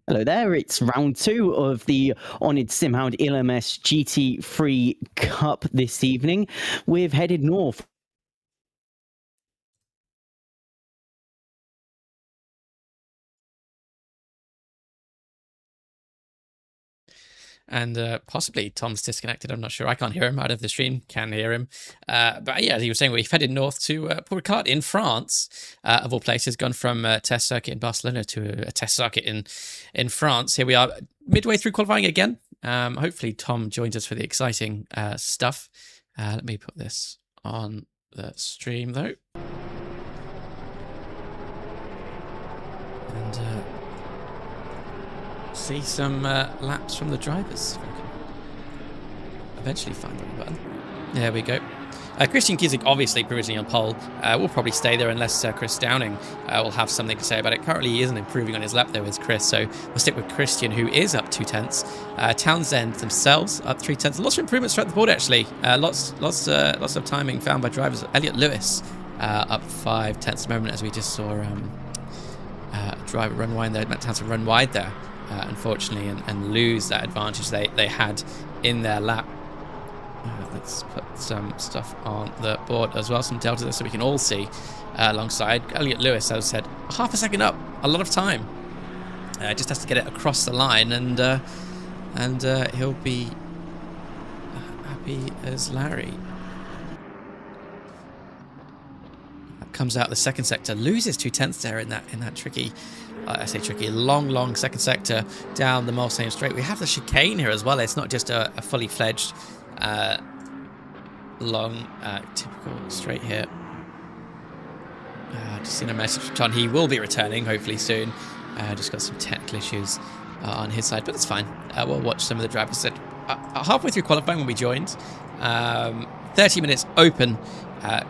Hello there, it's round 2 of the oNiD SimHound ELMS GT3 Cup this evening. We've headed north. And possibly Tom's disconnected. I'm not sure. I can't hear him out of the stream. Can hear him. But yeah, as he was saying, we've headed north to Paul Ricard in France, of all places. Gone from a test circuit in Barcelona to a test circuit in France. Here we are, midway through qualifying again. Hopefully Tom joins us for the exciting stuff. Let me put this on the stream though. And see some laps from the drivers. If I can eventually find the button. There we go. Christian Kiesig obviously provisionally on pole. Will probably stay there unless Chris Downing will have something to say about it. Currently he isn't improving on his lap though as Chris, so we'll stick with Christian, who is up 2 tenths. Townsend themselves up 3 tenths. Lots of improvements throughout the board actually. Lots of timing found by drivers. Elliot Lewis up 5 tenths at the moment, as we just saw a driver run wide there. Matt Townsend run wide there. Unfortunately, and lose that advantage they had in their lap. Let's put some stuff on the board as well, some delta there, so we can all see alongside. Elliot Lewis, as I said, half a second up, a lot of time. Just has to get it across the line, and he'll be happy as Larry. Comes out the second sector, loses 2 tenths there in that tricky. I say tricky, long second sector down the Mulsanne straight. We have the chicane here as well. It's not just a fully fledged long typical straight here. Just seen a message from John. He will be returning hopefully soon. Just got some technical issues on his side, but it's fine. We'll watch some of the drivers. Said halfway through qualifying when we joined. 30 minutes open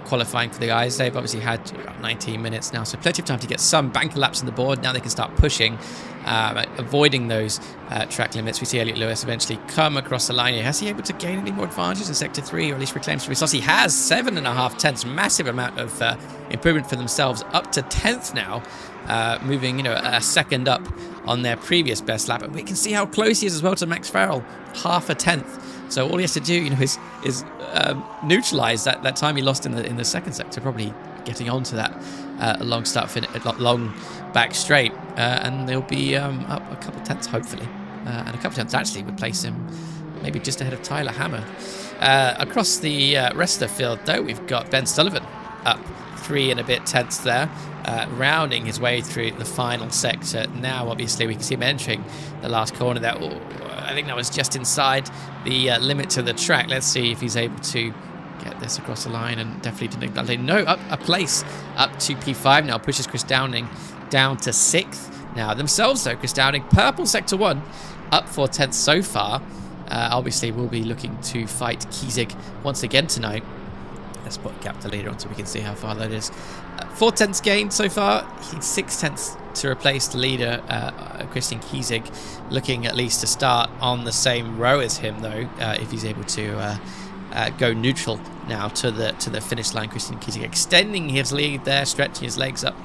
qualifying for the guys. They've obviously had 19 minutes now, so plenty of time to get some banker laps on the board. Now they can start pushing, avoiding those track limits. We see Elliot Lewis eventually come across the line here. Has he able to gain any more advantages in Sector 3, or at least reclaim some resources? He has 7.5 tenths, massive amount of improvement for themselves, up to 10th now, moving a second up on their previous best lap. And we can see how close he is as well to Max Farrell, half a tenth. So all he has to do, is neutralize that time he lost in the second sector, probably getting onto that long long back straight, and they'll be up a couple tenths hopefully, and a couple tenths actually would place him maybe just ahead of Tyler Hammer. Across the rest of the field though, we've got Ben Sullivan up 3 and a bit tenths there, rounding his way through the final sector. Now obviously we can see him entering the last corner there. I think that was just inside the limit to the track. Let's see if he's able to get this across the line, and definitely didn't. No, up a place, up to P5 now, pushes Chris Downing down to 6th now. Themselves though, Chris Downing, purple sector 1, up 4 tenths so far. Obviously we'll be looking to fight Kiesig once again tonight. Let's put a gap to leader on so we can see how far that is. 4 tenths gained so far. He's 6 tenths to replace the leader, Christian Kiesig, looking at least to start on the same row as him though, if he's able to go neutral now to the finish line. Christian Kiesig extending his lead there, stretching his legs up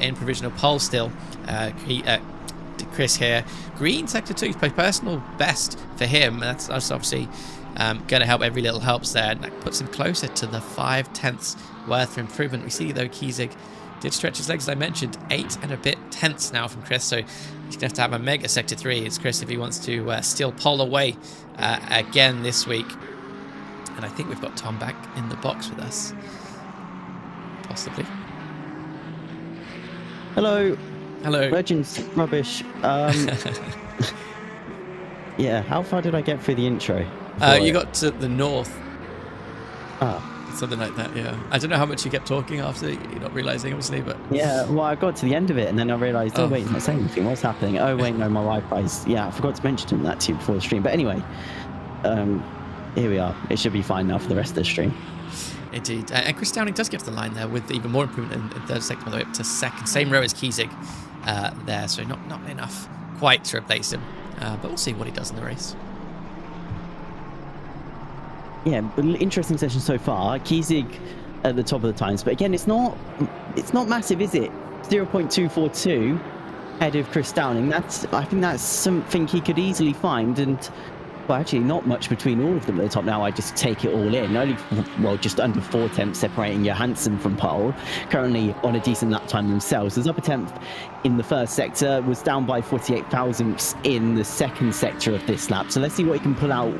in provisional pole still. Chris here, green sector 2, personal best for him. That's obviously going to help. Every little helps there, and that puts him closer to the 5 tenths worth of improvement. We see though Kiesig did stretch his legs, as I mentioned, 8 and a bit tenths now from Chris, so he's going to have a mega sector 3. It's Chris if he wants to still pole away again this week. And I think we've got Tom back in the box with us, possibly. Hello. Legends rubbish. Yeah, how far did I get through the intro? You got to the north. Something like that, yeah. I don't know how much you kept talking after, you're not realising, obviously, but... Yeah, well, I got to the end of it, and then I realised, oh, wait, he's not saying anything. What's happening? Oh, wait, no, my Wi-Fi's... Yeah, I forgot to mention that to you before the stream. But anyway, here we are. It should be fine now for the rest of the stream. Indeed. And Chris Downing does get to the line there with even more improvement in third sector, all the way up to second. Same row as Kiesig there, so not enough quite to replace him. But we'll see what he does in the race. Yeah, interesting session so far. Kiesig at the top of the times, but again, it's not massive, is it? 0.242 ahead of Chris Downing. I think that's something he could easily find, and well, actually not much between all of them at the top now. I just take it all in. Only, well, just under 4 tenths separating Johansson from pole. Currently on a decent lap time themselves. There's up a tenth in the first sector, was down by 48 thousandths in the second sector of this lap. So let's see what he can pull out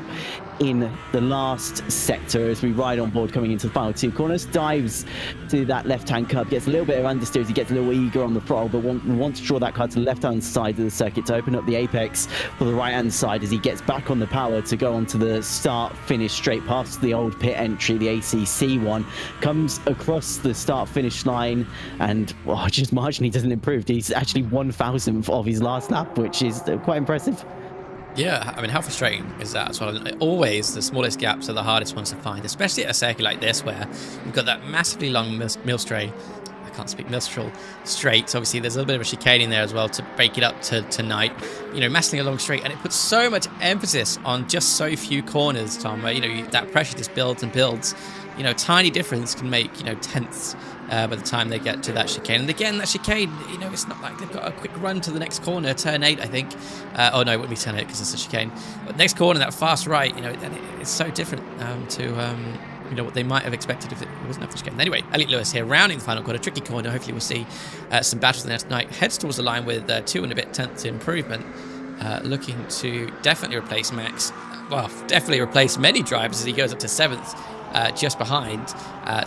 in the last sector as we ride on board coming into the final 2 corners. Dives to that left-hand curb, gets a little bit of understeer as he gets a little eager on the throttle, but wants to draw that car to the left-hand side of the circuit to open up the apex for the right-hand side as he gets back on the power to go onto the start-finish straight past the old pit entry, the ACC one. Comes across the start-finish line and just marginally doesn't improve. He's actually 1,000th of his last lap, which is quite impressive. Yeah, I mean, how frustrating is that as well? Always the smallest gaps are the hardest ones to find, especially at a circuit like this where you've got that massively long Millstray. I can't speak Mistral straight. Obviously, there's a little bit of a chicane in there as well to break it up to tonight. You know, massively along straight, and it puts so much emphasis on just so few corners, Tom, where, you know, that pressure just builds and builds. You know, tiny difference can make, you know, tenths by the time they get to that chicane. And again, that chicane, you know, it's not like they've got a quick run to the next corner, turn 8, I think. Oh, no, it wouldn't be turn 8 because it's a chicane. But next corner, that fast right, you know, it's so different to, you know, what they might have expected if it wasn't up the chicane. Anyway, Elliot Lewis here, rounding the final corner, tricky corner. Hopefully we'll see some battles in there tonight. Heads towards the line with 2 and a bit tenths improvement. Looking to definitely replace Max. Well, definitely replace many drivers as he goes up to 7th, just behind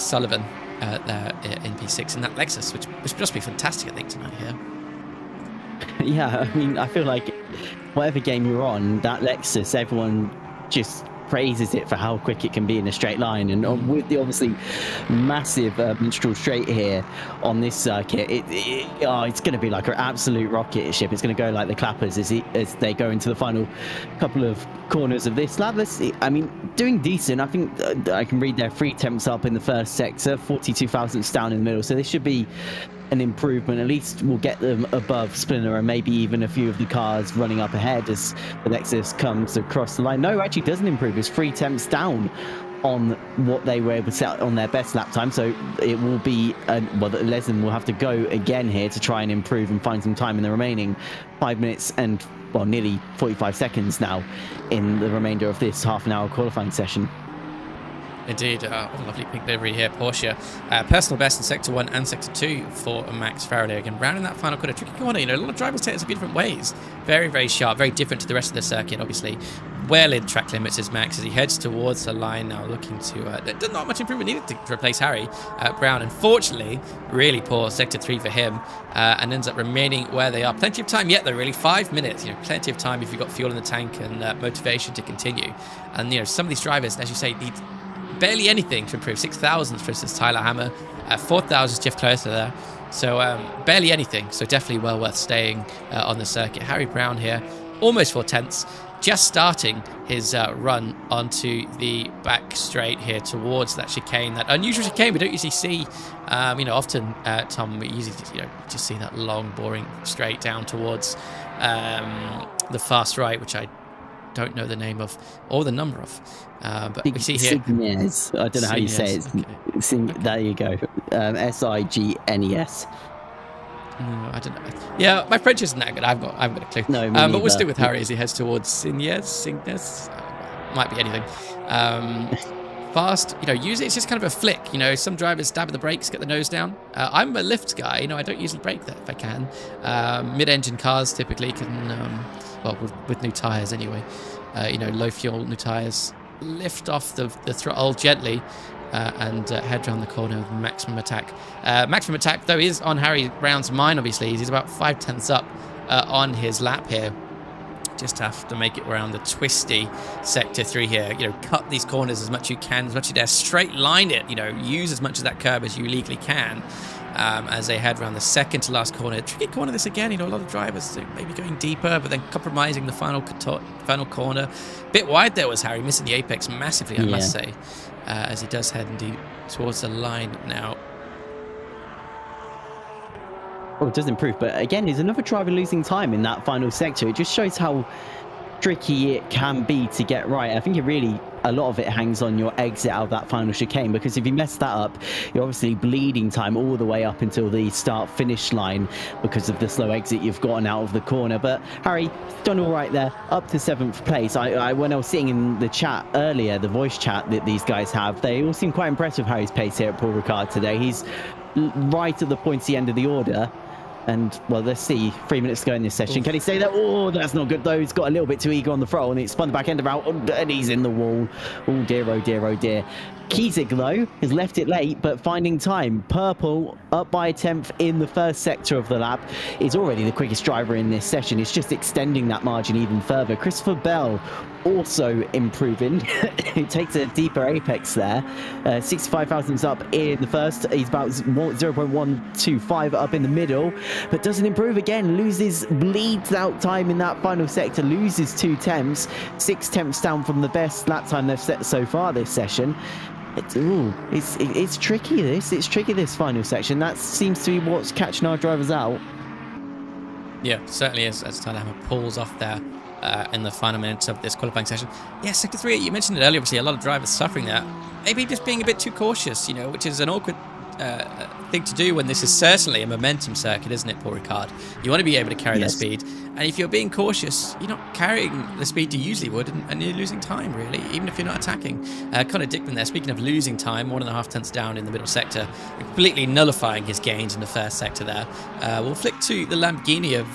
Sullivan there in P6 and that Lexus, which would just be fantastic, I think, tonight here. Yeah, I mean, I feel like whatever game you're on, that Lexus, everyone just praises it for how quick it can be in a straight line. And with the obviously massive minstrel straight here on this circuit, it's going to be like an absolute rocket ship. It's going to go like the clappers as they go into the final couple of corners of this lap. Let's see. I mean, doing decent. I think I can read their 3 temps up in the first sector, 42 thousandths down in the middle. So this should be an improvement. At least we'll get them above Splinter and maybe even a few of the cars running up ahead as the Lexus comes across the line. No, actually doesn't improve. It's 3 temps down on what they were able to set on their best lap time. So it will be, well, Leslie will have to go again here to try and improve and find some time in the remaining 5 minutes and, well, nearly 45 seconds now in the remainder of this half-an-hour qualifying session. Indeed, what a lovely pink livery here, Porsche. Personal best in Sector 1 and Sector 2 for Max Faraday. Again, rounding that final corner, tricky corner. You know, a lot of drivers take this a few different ways. Very, very sharp, very different to the rest of the circuit, obviously. Well in track limits is Max as he heads towards the line now, looking to... not much improvement needed to replace Harry Brown. Unfortunately, really poor Sector 3 for him, and ends up remaining where they are. Plenty of time yet, though, really. 5 minutes, you know, plenty of time if you've got fuel in the tank and motivation to continue. And, you know, some of these drivers, as you say, need barely anything to improve. 6,000, for instance, Tyler Hammer. 4,000, Jeff Closer there. So barely anything. So definitely well worth staying on the circuit. Harry Brown here, almost 4 tenths. Just starting his run onto the back straight here towards that chicane, that unusual chicane we don't usually see. You know, often, Tom, we usually just see that long, boring straight down towards the fast right, which I don't know the name of or the number of. But we see here... Signes. I don't know how you say it. Okay. There you go. Signes. No, I don't know. Yeah, my French isn't that good. I've got a clue. No, but we'll stick with Harry as he heads towards Signes. Might be anything. Fast, you know, use it. It's just kind of a flick. You know, some drivers stab at the brakes, get the nose down. I'm a lift guy. You know, I don't usually brake that if I can. Mid-engine cars typically can, well, with new tyres anyway. You know, low fuel new tyres, lift off the throttle gently. And head around the corner with maximum attack. Maximum attack, though, is on Harry Brown's mind, obviously. He's about 5 tenths up on his lap here. Just have to make it around the twisty Sector 3 here. You know, cut these corners as much as you can, as much as you dare. Straight line it, you know, use as much of that curb as you legally can. As they head around the second to last corner. Tricky corner this again, you know, a lot of drivers maybe going deeper, but then compromising the final corner. Bit wide there was Harry, missing the apex massively, I must say. As he does head indeed towards the line now. Oh, it does improve, but again, there's another driver losing time in that final sector. It just shows how tricky it can be to get right. I think a lot of it hangs on your exit out of that final chicane, because if you mess that up, you're obviously bleeding time all the way up until the start-finish line because of the slow exit you've gotten out of the corner. But Harry, done all right there, up to 7th place. When I was sitting in the chat earlier, the voice chat that these guys have, they all seem quite impressed with Harry's pace here at Paul Ricard today. He's right at the pointy end of the order. And, well, let's see. 3 minutes to go in this session. Oof. Can he stay there? Oh, that's not good, though. He's got a little bit too eager on the throttle, and it's spun the back end about, and he's in the wall. Oh, dear, oh, dear, oh, dear. Kiesig, though, has left it late, but finding time. Purple, up by a 10th in the first sector of the lap, is already the quickest driver in this session. It's just extending that margin even further. Christopher Bell also improving. He takes a deeper apex there. 65 thousandths up in the first. He's about 0.125 up in the middle, but doesn't improve again. Bleeds out time in that final sector. Loses 2 tenths. 6 tenths down from the best lap time they've set so far this session. It's tricky. It's tricky, this final section. That seems to be what's catching our drivers out. Yeah, certainly is, as Tyler Hammer pulls off there in the final minutes of this qualifying session. Yeah, Sector 3, you mentioned it earlier, obviously a lot of drivers suffering there. Maybe just being a bit too cautious, you know, which is an awkward thing to do when this is certainly a momentum circuit, isn't it, Paul Ricard? You want to be able to carry the speed. And if you're being cautious, you're not carrying the speed you usually would, and you're losing time, really, even if you're not attacking. Connor Dickman there, speaking of losing time, 1.5 tenths down in the middle sector, completely nullifying his gains in the first sector there. We'll flick to the Lamborghini of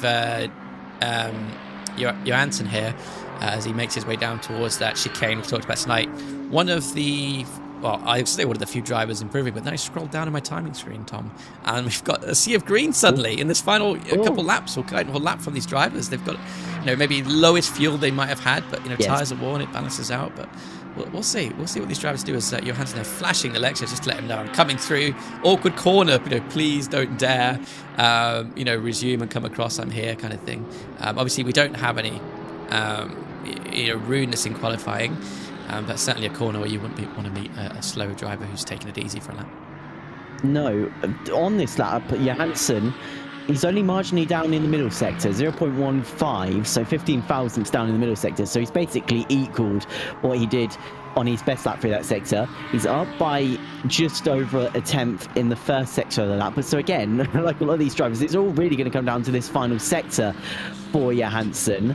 Johansson here as he makes his way down towards that chicane we've talked about tonight. One of the... Well, I would say one of the few drivers improving, but then I scrolled down on my timing screen, Tom, and we've got a sea of green suddenly in this final couple laps, or kind of a lap from these drivers. They've got, you know, maybe lowest fuel they might have had, but, you know, tyres are worn, it balances out, but we'll see. We'll see what these drivers do as Johansson there flashing the lecture just to let him know. I'm coming through, awkward corner, you know, please don't dare, you know, resume and come across, I'm here kind of thing. Obviously, we don't have any, you know, rudeness in qualifying. That's certainly a corner where you wouldn't want to meet a slow driver who's taking it easy for a lap. No, on this lap, Johansson, he's only marginally down in the middle sector, 0.15, so 15 thousandths down in the middle sector. So he's basically equaled what he did on his best lap through that sector. He's up by just over a tenth in the first sector of the lap. But so again, like a lot of these drivers, it's all really going to come down to this final sector for Johansson.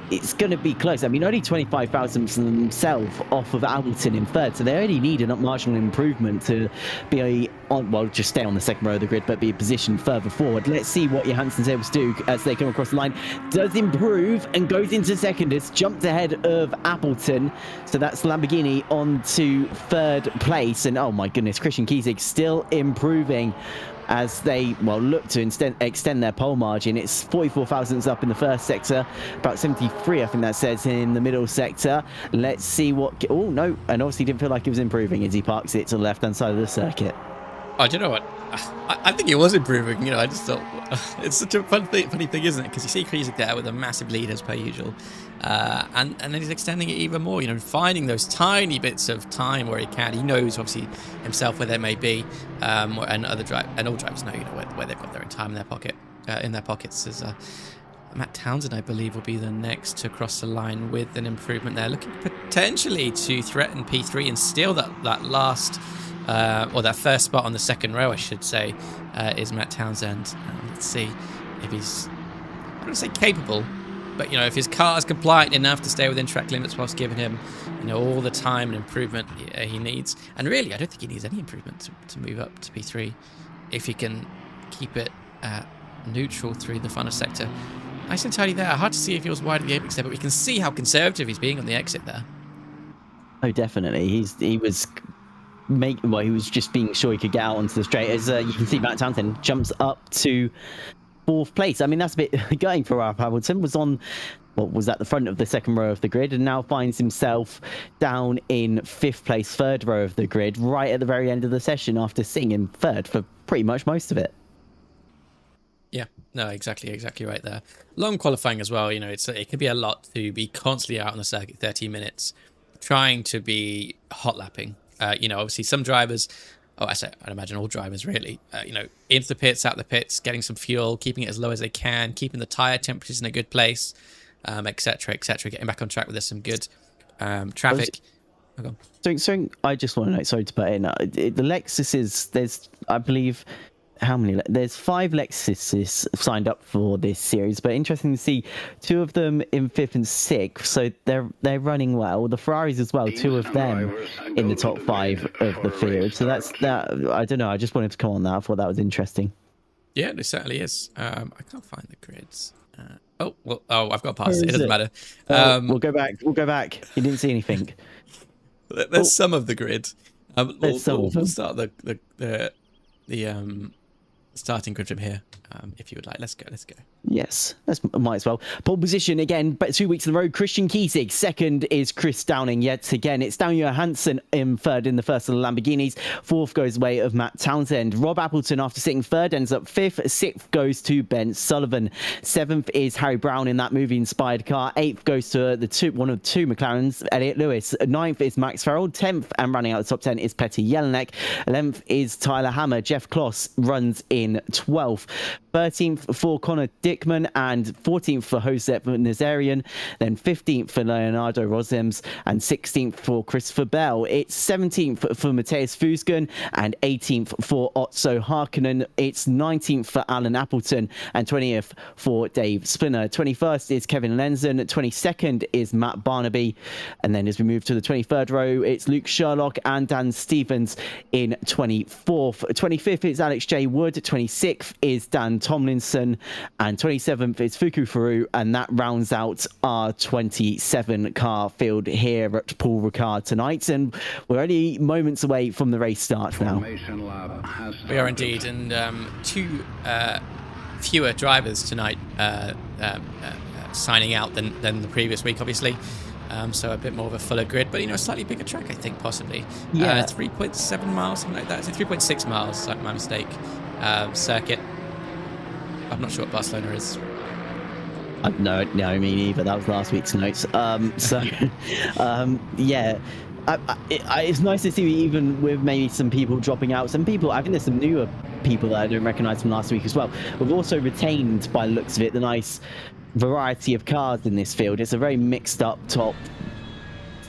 It's going to be close. I mean, only 25 thousandths themselves off of Hamilton in third, so they only need a marginal improvement to be on, well, just stay on the second row of the grid, but be positioned further forward. Let's see what Johansson's able to do as they come across the line. Does improve and goes into second. It's jumped ahead of Appleton, so that's Lamborghini on to third place. And oh my goodness, Christian Kiesig still improving as they, well, look to extend their pole margin. It's 44 thousandths up in the first sector, about 73, I think that says, in the middle sector. Let's see what... Oh, no, and obviously didn't feel like he was improving as he parks it to the left-hand side of the circuit. Oh, do you know what? I think it was improving. You know, I just thought it's such a funny thing, isn't it? Because you see Kiesig there with a massive lead as per usual, and then he's extending it even more. You know, finding those tiny bits of time where he can. He knows obviously himself where they may be, and all drivers know, you know, where they've got their own time in their pockets. As Matt Townsend, I believe, will be the next to cross the line with an improvement there, looking potentially to threaten P3 and steal that last. Or that first spot on the second row, I should say, is Matt Townsend. Let's see if he's, I don't want to say capable, but, you know, if his car is compliant enough to stay within track limits whilst giving him, you know, all the time and improvement he needs. And really, I don't think he needs any improvement to move up to P3 if he can keep it neutral through the final sector. Nice and tidy there. Hard to see if he was wide of the apex there, but we can see how conservative he's being on the exit there. Oh, definitely. He was just being sure he could get out onto the straight. As you can see, Matt Townsend jumps up to fourth place. I mean, that's a bit going for Ralph Hamilton. Was on, what was at the front of the second row of the grid, and now finds himself down in fifth place, third row of the grid, right at the very end of the session after sitting in third for pretty much most of it. Yeah, no, exactly right there. Long qualifying as well. You know, it can be a lot to be constantly out on the circuit, 30 minutes, trying to be hot lapping. You know, obviously some drivers, I'd imagine all drivers really, you know, into the pits, out the pits, getting some fuel, keeping it as low as they can, keeping the tyre temperatures in a good place. etc., etc. Getting back on track with this, some good traffic. So I just want to know, sorry to put in, the Lexuses, there's, I believe, how many? There's 5 Lexuses signed up for this series, but interesting to see 2 of them in 5th and 6th, so they're running well. The Ferraris as well, 2 of them in the top 5 of the field. So that's that. I don't know. I just wanted to come on that. I thought that was interesting. Yeah, it certainly is. I can't find the grids. I've got past it. It doesn't matter. We'll go back. We'll go back. You didn't see anything. There's some of the grid. We'll start the starting grid from here, if you would like. Let's go. Yes, might as well. Pole position again, but 2 weeks in a row. Christian Kiesig. 2nd is Chris Downing. Yet again, it's Daniel Johansson in 3rd in the first of the Lamborghinis. 4th goes way of Matt Townsend. Rob Appleton, after sitting 3rd, ends up 5th. 6th goes to Ben Sullivan. 7th is Harry Brown in that movie-inspired car. 8th goes to one of 2 McLarens, Elliot Lewis. 9th is Max Farrell. 10th, and running out the top 10 is Petr Jelinek. 11th is Tyler Hammer. Jeff Kloss runs in 12th. 13th for Connor Dickman, and 14th for Josep Nazarian, then 15th for Leonardo Rosems, and 16th for Christopher Bell. It's 17th for Matthias Fusgen, and 18th for Otso Harkonnen. It's 19th for Alan Appleton, and 20th for Dave Spinner. 21st is Kevin Lenzen. 22nd is Matt Barnaby, and then as we move to the 23rd row, it's Luke Sherlock and Dan Stevens in 24th. 25th is Alex J. Wood. 26th is Dan Tomlinson, and 27th is Fuku Furu, and that rounds out our 27 car field here at Paul Ricard tonight, and we're only moments away from the race start now. We are indeed, and 2 fewer drivers tonight signing out than the previous week, obviously. So a bit more of a fuller grid, but a slightly bigger track, I think, possibly. Yeah. 3.7 miles, something like that. So 3.6 miles, like my mistake. Circuit. I'm not sure what Barcelona is. No, me neither. That was last week's notes. Yeah. It's nice to see, even with maybe some people dropping out, some people, I think there's some newer people that I don't recognize from last week as well. We've also retained, by the looks of it, the nice variety of cars in this field. It's a very mixed up top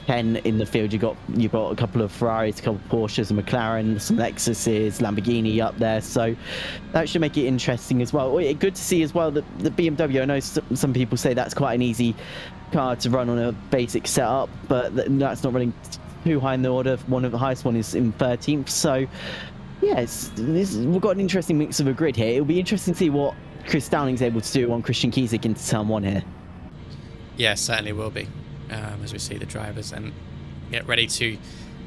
10 in the field. You've got a couple of Ferraris, a couple of Porsches, and McLaren, some Lexuses, Lamborghini up there, so that should make it interesting as well. Good to see as well that the BMW, I know some people say that's quite an easy car to run on a basic setup, but that's not running too high in the order. One of the highest one is in 13th, so yeah, we've got an interesting mix of a grid here. It'll be interesting to see what Chris Downing's able to do on Christian Kiesig into turn 1 here. Yeah, certainly will be. As we see the drivers and get ready to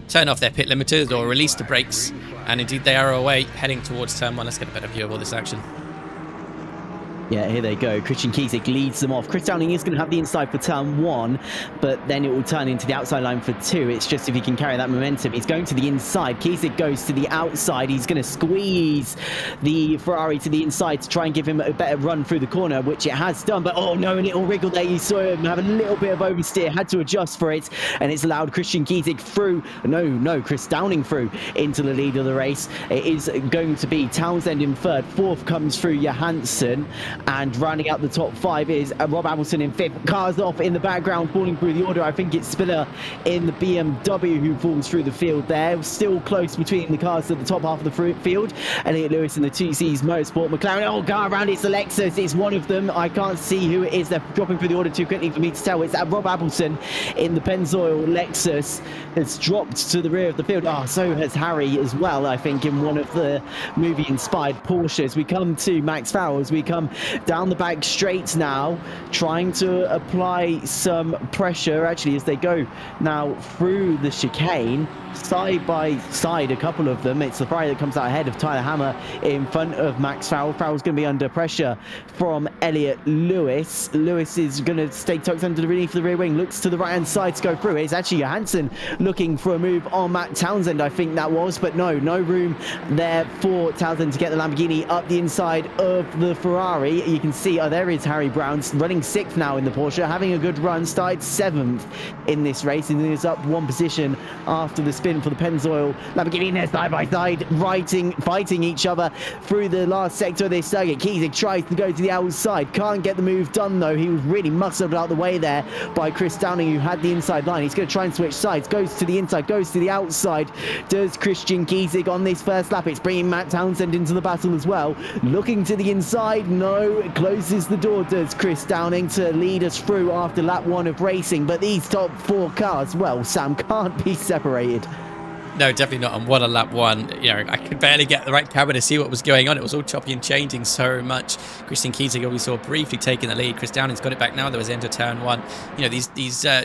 turn off their pit limiters or release the brakes, and indeed they are away heading towards turn 1. Let's get a better view of all this action. Yeah, here they go. Christian Kiesig leads them off. Chris Downing is going to have the inside for turn 1, but then it will turn into the outside line for 2. It's just if he can carry that momentum. He's going to the inside. Kiesig goes to the outside. He's going to squeeze the Ferrari to the inside to try and give him a better run through the corner, which it has done. But oh no, a little wriggle there. You saw him have a little bit of oversteer, had to adjust for it, and it's allowed Christian Kiesig through. No, Chris Downing through into the lead of the race. It is going to be Townsend in 3rd. 4th comes through Johansson. And rounding out the top 5 is Rob Hamilton in 5th. Cars off in the background, falling through the order. I think it's Spiller in the BMW who falls through the field there. Still close between the cars at the top half of the field. Elliot Lewis in the 2Cs Motorsport. McLaren, car around, it's the Lexus. It's one of them. I can't see who it is. They're dropping through the order too quickly for me to tell. It's Rob Appleton in the Pennzoil Lexus. Has dropped to the rear of the field. So has Harry as well, I think, in one of the movie-inspired Porsches. We come to Max Farrell as we come down the back straight now, trying to apply some pressure, actually, as they go now through the chicane, side by side, a couple of them. It's the Ferrari that comes out ahead of Tyler Hammer in front of Max Farrell. Farrell's going to be under pressure from Elliot Lewis. Lewis is going to stay tucked underneath the rear wing, looks to the right hand side to go through. It's actually Johansson looking for a move on Matt Townsend, I think that was, but no room there for Townsend to get the Lamborghini up the inside of the Ferrari. You can see, there is Harry Brown running 6th now in the Porsche, having a good run, started 7th in this race, and is up 1 position after the spin for the Pennzoil Lamborghini in there side by side, fighting each other through the last sector of this circuit. Kiesig tries to go to the outside, can't get the move done though. He was really muscled out the way there by Chris Downing, who had the inside line. He's going to try and switch sides, goes to the inside, goes to the outside. Does Christian Kiesig on this first lap? It's bringing Matt Townsend into the battle as well. Looking to the inside, no, closes the door, does Chris Downing, to lead us through after lap 1 of racing. But these top 4 cars, well, Sam, can't be separated. No, definitely not. And what a lap 1. You know, I could barely get the right camera to see what was going on. It was all choppy and changing so much. Christian Kiesig, we saw briefly taking the lead. Chris Downing's got it back now. There was end of turn 1. You know, these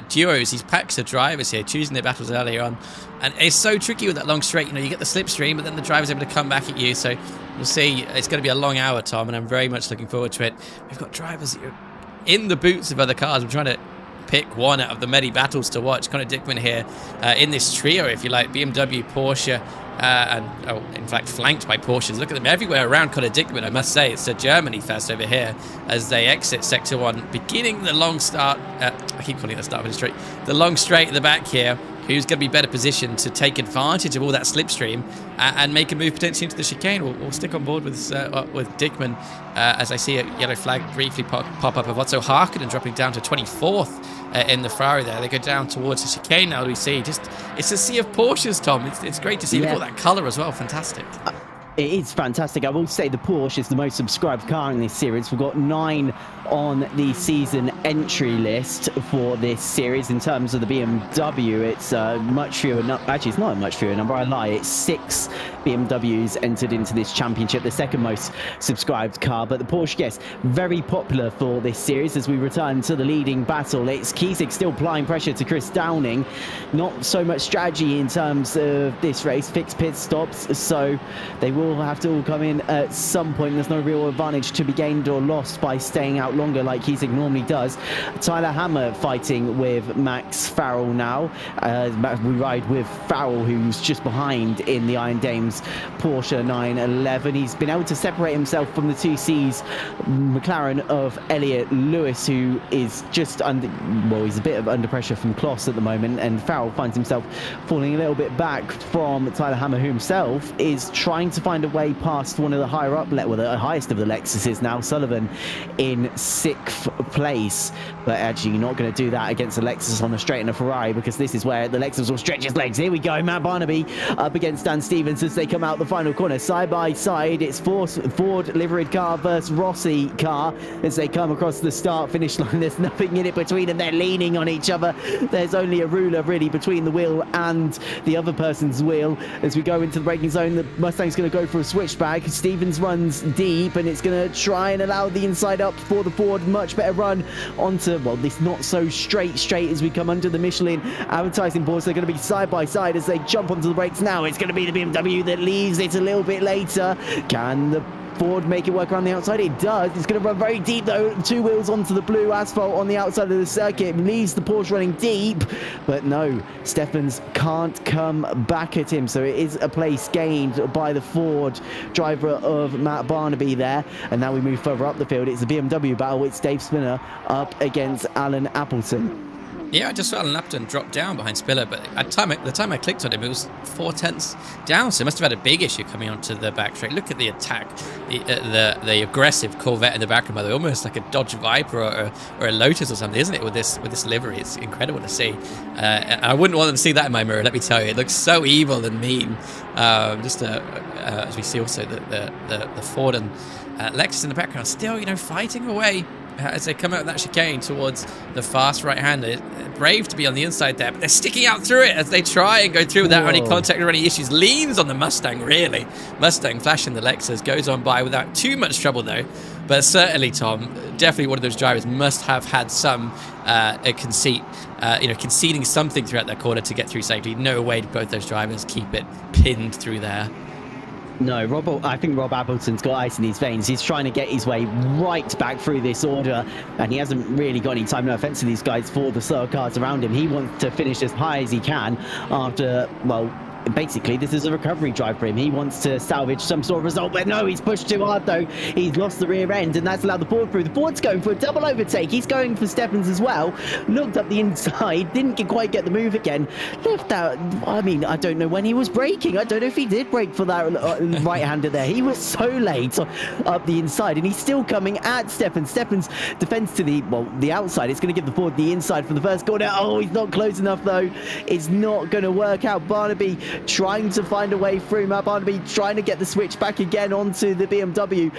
duos, these packs of drivers here, choosing their battles earlier on. And it's so tricky with that long straight. You know, you get the slipstream, but then the driver's able to come back at you. So we'll see. It's going to be a long hour, Tom, and I'm very much looking forward to it. We've got drivers in the boots of other cars. I'm trying to pick one out of the many battles to watch. Connor Dickman here in this trio, if you like, BMW, Porsche, and in fact flanked by Porsches. Look at them everywhere around Connor Dickman. I must say, it's a Germany fest over here as they exit sector 1, beginning the long start. I keep calling it the start of the straight. The long straight at the back here. Who's going to be better positioned to take advantage of all that slipstream and make a move potentially into the chicane? We'll stick on board with Dickman as I see a yellow flag briefly pop up of Otto Harkonnen dropping down to 24th in the Ferrari there. They go down towards the chicane now. We see it's a sea of Porsches, Tom. It's great to see. Look at all that colour as well. Fantastic. It is fantastic. I will say the Porsche is the most subscribed car in this series. We've got 9 on the season entry list for this series. In terms of the BMW, it's much fewer. Actually, it's not a much fewer number. I lie. It's 6 BMWs entered into this championship, the second most subscribed car. But the Porsche, yes, very popular for this series. As we return to the leading battle, it's Kiesig still applying pressure to Chris Downing. Not so much strategy in terms of this race. Fixed pit stops, so they will have to all come in at some point. There's no real advantage to be gained or lost by staying out longer like Kiesig normally does. Tyler Hammer fighting with Max Farrell now. We ride with Farrell, who's just behind in the Iron Dames Porsche 911. He's been able to separate himself from the 2Cs McLaren of Elliot Lewis, who is just he's a bit under pressure from Kloss at the moment, and Farrell finds himself falling a little bit back from Tyler Hammer, who himself is trying to find a way past one of the higher up, the highest of the Lexuses now, Sullivan, in 6th place. But actually, you're not going to do that against a Lexus on a straight and a Ferrari, because this is where the Lexus will stretch its legs. Here we go, Matt Barnaby up against Dan Stevens as they come out the final corner. Side by side, it's Ford liveried car versus Rossi car as they come across the start-finish line. There's nothing in it between them. They're leaning on each other. There's only a ruler really between the wheel and the other person's wheel. As we go into the braking zone, the Mustang's going to go for a switchback. Stevens runs deep, and it's going to try and allow the inside up for the Ford. Much better run onto, well, this not so straight as we come under the Michelin advertising boards. They're going to be side by side as they jump onto the brakes now. It's going to be the BMW that leaves it a little bit later. Can the Ford make it work around the outside? It does. It's going to run very deep though. 2 wheels onto the blue asphalt on the outside of the circuit. Leaves the Porsche running deep, but no, Steffens can't come back at him. So it is a place gained by the Ford driver of Matt Barnaby there. And now we move further up the field. It's a BMW battle. It's Dave Spinner up against Alan Appleton. Yeah, I just saw Alan Appleton drop down behind Spiller, but at the time I clicked on him, it was 4/10 down, so he must have had a big issue coming onto the back straight. Look at the attack, the aggressive Corvette in the background, by the way, almost like a Dodge Viper or a Lotus or something, isn't it? With this livery, it's incredible to see. I wouldn't want them to see that in my mirror. Let me tell you, it looks so evil and mean. As we see also the Ford and Lexus in the background, still fighting away. As they come out of that chicane towards the fast right-hander. Brave to be on the inside there, but they're sticking out through it as they try and go through without any contact or any issues. Leans on the Mustang, really. Mustang flashing the Lexus, goes on by without too much trouble, though. But certainly, Tom, definitely one of those drivers must have had some conceit, conceding something throughout that corner to get through safely. No way did both those drivers keep it pinned through there. No, I think Rob Appleton's got ice in his veins. He's trying to get his way right back through this order, and he hasn't really got any time. No offense to these guys for the slower cars around him. He wants to finish as high as he can after, well, basically this is a recovery drive for him. He wants to salvage some sort of result, but no, he's pushed too hard though. He's lost the rear end, and that's allowed the Ford through. The Ford's going for a double overtake. He's going for Steffens as well. Looked up the inside, didn't quite get the move again. Left out. I mean, I don't know when he was braking. I don't know if he did brake for that right-hander there. He was so late up the inside, and he's still coming at Steffens. Steffens defends to the outside. It's going to give the Ford the inside for the first corner. Oh, he's not close enough though. It's not going to work out. Barnaby trying to find a way through. Matt Barnaby trying to get the switch back again onto the BMW.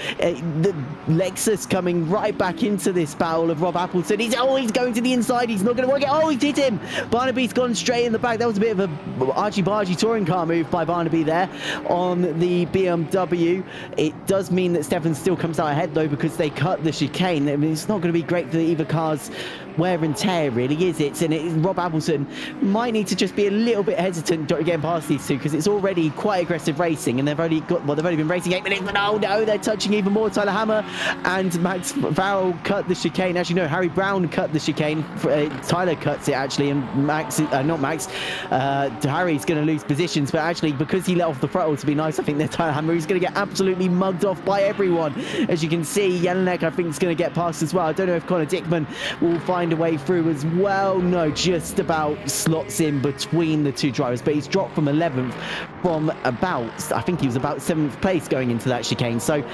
The Lexus coming right back into this battle of Rob Appleton. He's going to the inside. He's not going to work it. Oh, he did him. Barnaby's gone straight in the back. That was a bit of a argy-bargy touring car move by Barnaby there on the BMW. It does mean that Steffens still comes out ahead though, because they cut the chicane. I mean, it's not going to be great for either car's wear and tear, really, is it? And Rob Appleton might need to just be a little bit hesitant getting past these two, because it's already quite aggressive racing, and they've only been racing 8 minutes, but oh no, they're touching even more. Tyler Hammer and Max Farrell cut the chicane. As you know, Harry Brown cut the chicane. Tyler cuts it actually, and Harry's going to lose positions, but actually because he let off the throttle to be nice, I think that Tyler Hammer is going to get absolutely mugged off by everyone. As you can see, Jelinek I think is going to get past as well. I don't know if Connor Dickman will find a way through as well. No, just about slots in between the two drivers, but he's dropped from 11th from I think he was about 7th place going into that chicane, so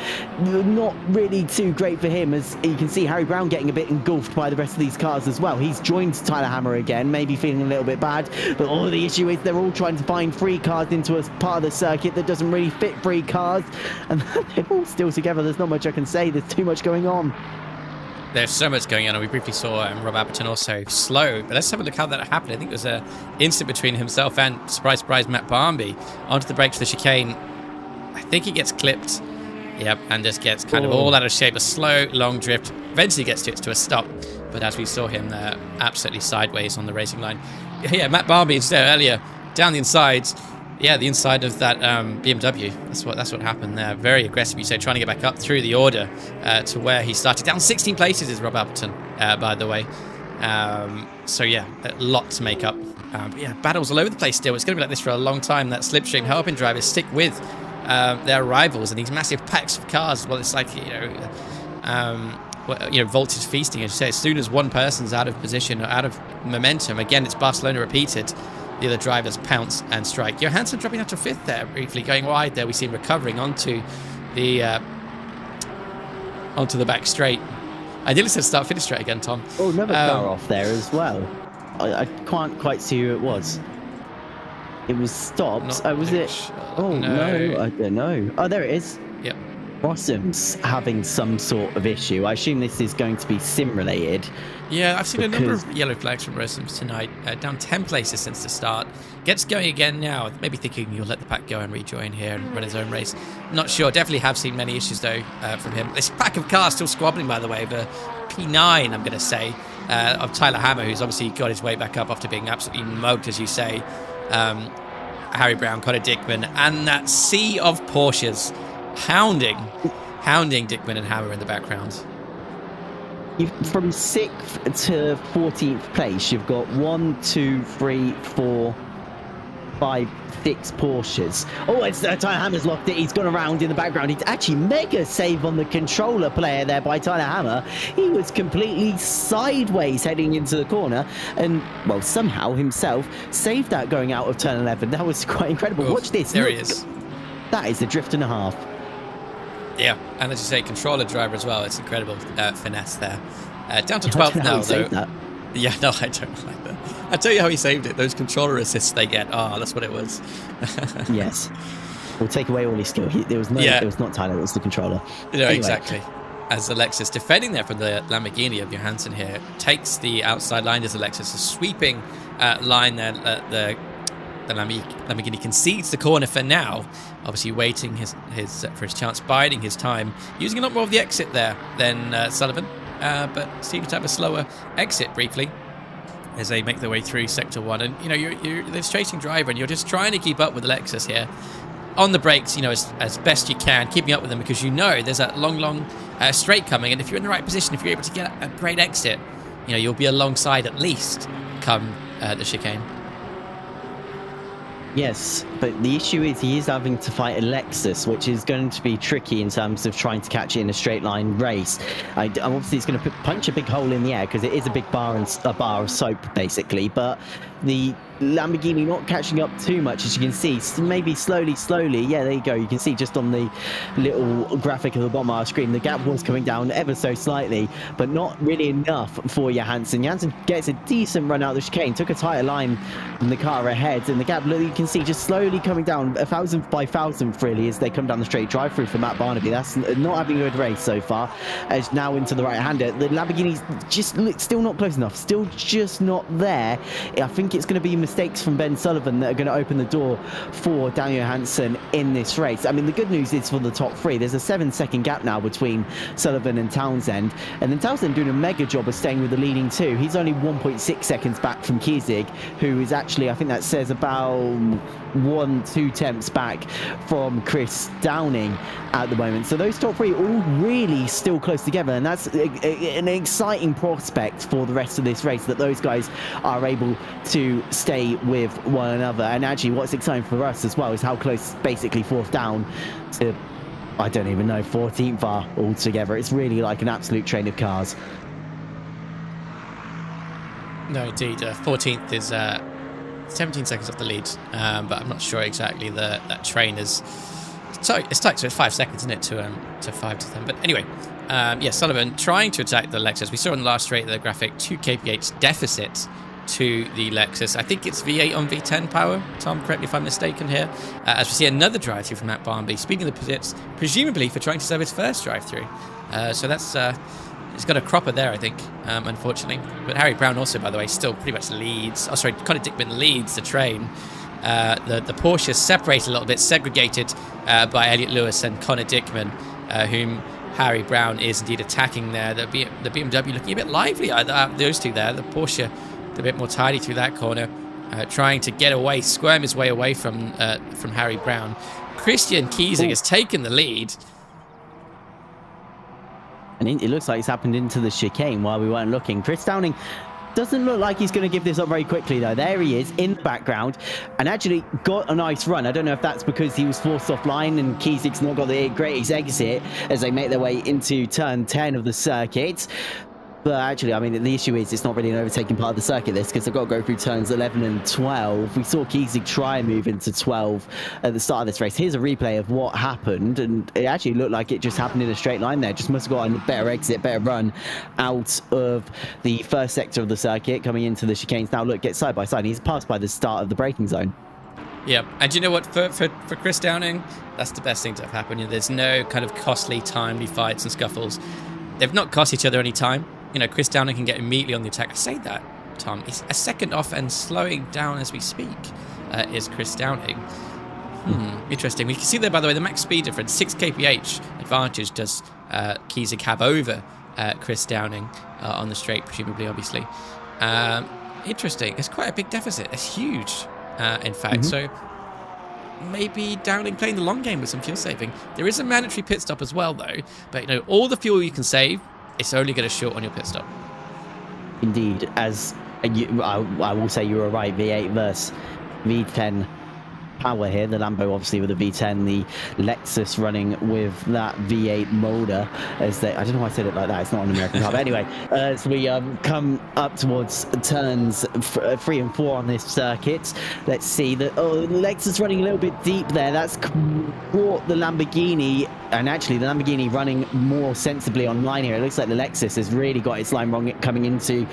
not really too great for him. As you can see, Harry Brown getting a bit engulfed by the rest of these cars as well. He's joined Tyler Hammer again, maybe feeling a little bit bad, but the issue is they're all trying to find free cars into a part of the circuit that doesn't really fit free cars, and they're all still together. There's not much I can say. There's too much going on. There's so much going on, and we briefly saw Rob Appleton also slow, but let's have a look how that happened. I think it was an instant between himself and, surprise, Matt Barnaby onto the brakes for the chicane. I think he gets clipped, yep, and just gets kind of all out of shape. A slow, long drift, eventually gets to a stop, but as we saw him there, absolutely sideways on the racing line. Yeah, Matt Barnaby instead earlier, down the insides. Yeah, the inside of that BMW. That's what happened there. Very aggressive, you say, trying to get back up through the order to where he started. Down 16 places is Rob Appleton, by the way. So yeah, a lot to make up. Yeah, battles all over the place still. It's going to be like this for a long time. That slipstream helping drivers stick with their rivals and these massive packs of cars. Well, it's like, voltage feasting, as you say. As soon as one person's out of position or out of momentum, again, it's Barcelona repeated. The other drivers pounce and strike. Johansson dropping out to 5th there, briefly going wide there. We see him recovering onto the back straight. Ideally, said start finish straight again, Tom. Oh, another car off there as well. I can't quite see who it was. It was stopped. Was it? Oh no, I don't know. Oh, there it is. Yep. Rossum's having some sort of issue. I assume this is going to be sim related. Yeah, I've seen a number of yellow flags from Rossum's tonight, down 10 places since the start. Gets going again now, maybe thinking he'll let the pack go and rejoin here and run his own race. Not sure. Definitely have seen many issues though from him. This pack of cars still squabbling, by the way, the P9, I'm going to say, of Tyler Hammer, who's obviously got his way back up after being absolutely mugged, as you say. Harry Brown, Connor Dickman, and that sea of Porsches hounding Dickman and Hammer in the background. From 6th to 14th place, you've got 1, 2, 3, 4, 5, 6 Porsches. Oh, it's Tyler Hammer's locked it. He's gone around in the background. He's actually mega save on the controller player there by Tyler Hammer. He was completely sideways heading into the corner, and well, somehow himself saved that going out of turn 11. That was quite incredible. Watch this. There he is. That is a drift and a half. Yeah, and as you say, controller driver as well. It's incredible finesse there. Down to 12th now, though. That. Yeah, no, I don't like that. I'll tell you how he saved it. Those controller assists they get. Oh, that's what it was. Yes. We'll take away all his skill. It was not Tyler, it was the controller. No, anyway. Exactly. As Alexis, defending there from the Lamborghini of Johansson here, takes the outside line as Alexis, a sweeping line there. The Lamborghini concedes the corner for now, obviously waiting for his chance, biding his time, using a lot more of the exit there than Sullivan, but seems to have a slower exit briefly as they make their way through Sector 1. And, you're this chasing driver and you're just trying to keep up with Alexis here. On the brakes, as best you can, keeping up with them because there's that long straight coming. And if you're in the right position, if you're able to get a great exit, you'll be alongside at least come the chicane. Yes, but the issue is he is having to fight a Lexus, which is going to be tricky in terms of trying to catch it in a straight line race. Obviously, it's going to punch a big hole in the air because it is a big bar and a bar of soap, basically. But the Lamborghini not catching up too much, as you can see, maybe slowly. Yeah, there you go. You can see just on the little graphic at the bottom of our screen, the gap was coming down ever so slightly, but not really enough for Johansson. Johansson gets a decent run out of the chicane, took a tighter line than the car ahead, and the gap, you can see, just slowly coming down, 1,000 by 1,000 really, as they come down the straight drive-through for Matt Barnaby. That's not having a good race so far, as now into the right-hander. The Lamborghini's just still not close enough, still just not there. I think it's going to be mistakes from Ben Sullivan that are going to open the door for Daniel Johansson in this race. I mean, the good news is for the top three, there's a 7-second gap now between Sullivan and Townsend, and then Townsend doing a mega job of staying with the leading two. He's only 1.6 seconds back from Kiesig, who is actually, I think that says about 1-2 tenths back from Chris Downing at the moment. So those top three all really still close together, and that's an exciting prospect for the rest of this race, that those guys are able to stay with one another. And actually what's exciting for us as well is how close basically fourth down to, I don't even know, 14th are altogether. It's really like an absolute train of cars. No, indeed. 14th is 17 seconds off the lead, but I'm not sure exactly that train is. So it's tight, so it's 5 seconds, isn't it, to 5 to 10. But anyway, yeah, Sullivan trying to attack the Lexus. We saw in the last straight of the graphic 2 kph deficit to the Lexus. I think it's V8 on V10 power. Tom, correct me if I'm mistaken here. As we see another drive-through from Matt Barnaby, speeding the pits, presumably for trying to serve his first drive-through. So that's he's got a cropper there, I think, unfortunately. But Harry Brown also, by the way, still pretty much leads. Oh, sorry, Connor Dickman leads the train. The Porsche separated a little bit, segregated by Elliot Lewis and Connor Dickman, whom Harry Brown is indeed attacking there. The BMW looking a bit lively, those two there. The Porsche a bit more tidy through that corner, trying to get away, squirm his way away from Harry Brown. Christian Kiesig has taken the lead. And it looks like it's happened into the chicane while we weren't looking. Chris Downing doesn't look like he's going to give this up very quickly, though. There he is in the background and actually got a nice run. I don't know if that's because he was forced offline and Kiesig's not got the greatest exit as they make their way into turn 10 of the circuit. But actually, I mean, the issue is it's not really an overtaking part of the circuit, this, because they've got to go through turns 11 and 12. We saw Kiesig try and move into 12 at the start of this race. Here's a replay of what happened, and it actually looked like it just happened in a straight line there. Just must have got a better exit, better run out of the first sector of the circuit, coming into the chicanes. Now, look, get side by side. He's passed by the start of the braking zone. Yeah, and you know what, for Chris Downing, that's the best thing to have happened. You know, there's no kind of costly, timely fights and scuffles. They've not cost each other any time. You know, Chris Downing can get immediately on the attack. I say that, Tom. He's a second off and slowing down as we speak, is Chris Downing. Interesting. We can see there, by the way, the max speed difference, 6 kph advantage does Kiesig have over Chris Downing on the straight, presumably, obviously. Interesting. It's quite a big deficit. It's huge, in fact. So maybe Downing playing the long game with some fuel saving. There is a mandatory pit stop as well, though. But, you know, all the fuel you can save, it's only going to short on your pit stop. Indeed, as I will say you were right. V8 versus V10 power here. The Lambo obviously with the V10, the Lexus running with that V8 motor. As they, I don't know why I said it like that. It's not an American car. But anyway, as we come up towards turns 3 and 4 on this circuit, let's see that Lexus running a little bit deep there. That's brought the Lamborghini. And actually, the Lamborghini running more sensibly on line here. It looks like the Lexus has really got its line wrong coming into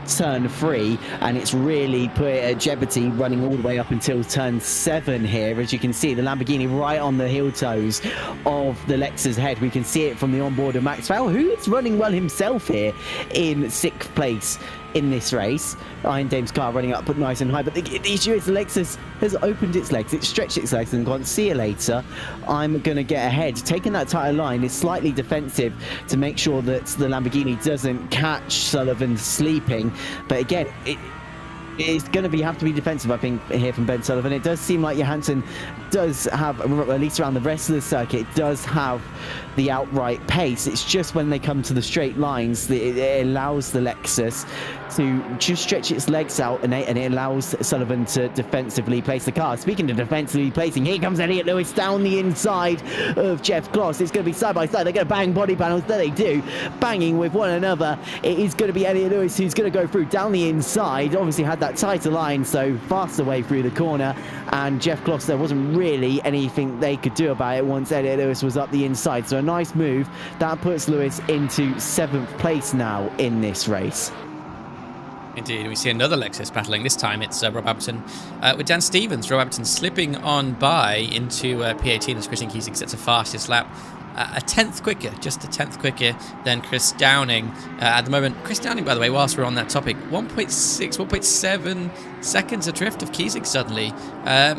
turn 3. And it's really put it at jeopardy running all the way up until turn 7 here. As you can see, the Lamborghini right on the heel toes of the Lexus head. We can see it from the onboard of Max Fowler, who is running well himself here in 6th place in this race. Iron Dame's car running up but nice and high, but the issue is the Lexus has opened its legs, it's stretched its legs and gone, see you later, I'm gonna get ahead. Taking that tighter line is slightly defensive to make sure that the Lamborghini doesn't catch Sullivan sleeping, but again, it's going to have to be defensive, I think, here from Ben Sullivan. It does seem like Johansson does have, at least around the rest of the circuit, does have the outright pace. It's just when they come to the straight lines that it allows the Lexus to just stretch its legs out, and it allows Sullivan to defensively place the car. Speaking of defensively placing, here comes Elliot Lewis down the inside of Jeff Kloss. It's going to be side by side. They're going to bang body panels. There they do, banging with one another. It is going to be Elliot Lewis who's going to go through down the inside. Obviously had that tighter line, so faster way through the corner. And Jeff Kloss, there wasn't really anything they could do about it once Elliot Lewis was up the inside. So a nice move. That puts Lewis into 7th place now in this race. Indeed, we see another Lexus battling. This time it's Rob Appleton with Dan Stevens. Rob Appleton slipping on by into P18 as Christian Kiesig sets a fastest lap. A 10th quicker, just a 10th quicker than Chris Downing. At the moment, Chris Downing, by the way, whilst we're on that topic, 1.6, 1.7 seconds adrift of Kiesig suddenly.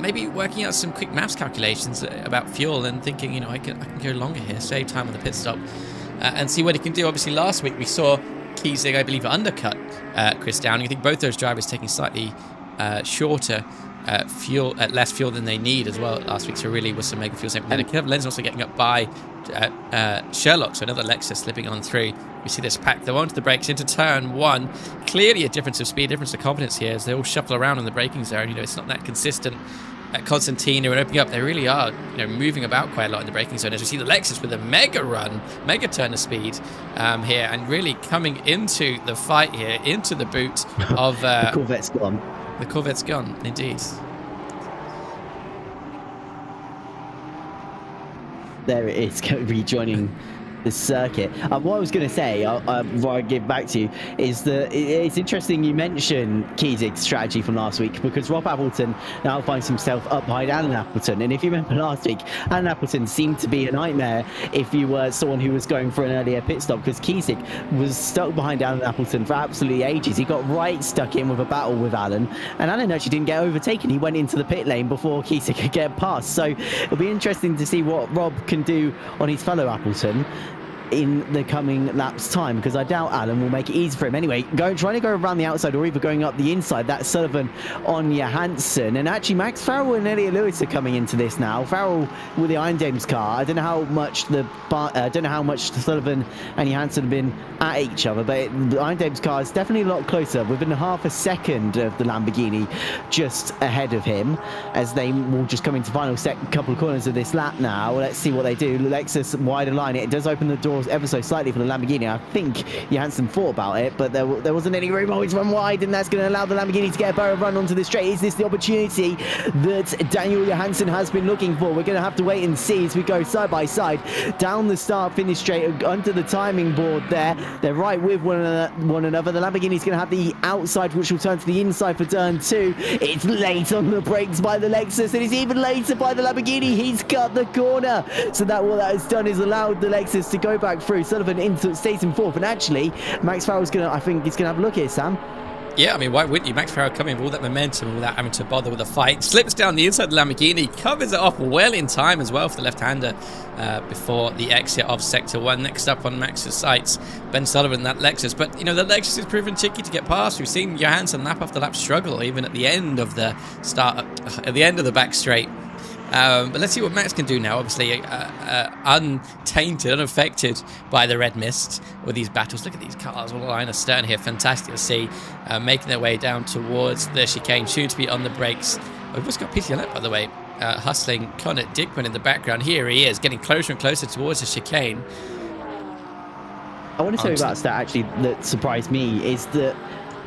Maybe working out some quick maths calculations about fuel and thinking, you know, I can go longer here, save time on the pit stop, and see what he can do. Obviously, last week we saw Kiesig, I believe, undercut Chris Downing. I think both those drivers taking slightly shorter less fuel than they need as well last week, so really was some mega fuel saving. And Kevin Lenz also getting up by Sherlock, so another Lexus slipping on through. We see this pack, they're onto the brakes into turn 1. Clearly a difference of speed, difference of confidence here as they all shuffle around in the braking zone. You know, it's not that consistent. Constantino and opening up, they really are, you know, moving about quite a lot in the braking zone. As we see the Lexus with a mega turn of speed here, and really coming into the fight here, into the boot of the Corvette's gone. The Corvette's gone, indeed. There it is, rejoining the circuit. What I was going to say, before I give back to you, is that it's interesting you mention Kiesig's strategy from last week, because Rob Appleton now finds himself up behind Alan Appleton. And if you remember last week, Alan Appleton seemed to be a nightmare if you were someone who was going for an earlier pit stop, because Kiesig was stuck behind Alan Appleton for absolutely ages. He got right stuck in with a battle with Alan, and Alan actually didn't get overtaken. He went into the pit lane before Kiesig could get past. So it'll be interesting to see what Rob can do on his fellow Appleton in the coming laps time, because I doubt Alan will make it easy for him. Anyway, trying to go around the outside or even going up the inside. That's Sullivan on Johansson, and actually Max Farrell and Elliot Lewis are coming into this now. Farrell with the Iron Dames car. I don't know how much Sullivan and Johansson have been at each other, but the Iron Dames car is definitely a lot closer, within half a second of the Lamborghini just ahead of him, as they will just come into final couple of corners of this lap now. Let's see what they do. Lexus wider line. It does open the doors ever so slightly for the Lamborghini. I think Johansson thought about it, but there wasn't any room. Always run wide, and that's going to allow the Lamborghini to get a better run onto the straight. Is this the opportunity that Daniel Johansson has been looking for? We're going to have to wait and see as we go side by side down the start finish straight under the timing board there. They're right with one another. The Lamborghini's going to have the outside, which will turn to the inside for turn 2. It's late on the brakes by the Lexus, and it's even later by the Lamborghini. He's cut the corner, so that what that has done is allowed the Lexus to go back through. Sullivan stays in 4th, and actually Max Farrell's I think he's gonna have a look here, Sam. Yeah, I mean, why wouldn't you? Max Farrell coming with all that momentum without having to bother with a fight. Slips down the inside of the Lamborghini, covers it off well in time as well for the left-hander before the exit of Sector 1. Next up on Max's sights, Ben Sullivan, that Lexus. But, you know, the Lexus is proven tricky to get past. We've seen Johansson lap after lap struggle, even at the end of the back straight. But let's see what Max can do now. Obviously, untainted, unaffected by the red mist with these battles. Look at these cars all line astern here. Fantastic to see. Making their way down towards the chicane. Soon to be on the brakes. We've just got Peter Yellett, by the way, hustling Connor Dickman in the background. Here he is, getting closer and closer towards the chicane. I want to tell you about a stat, actually, that surprised me, is that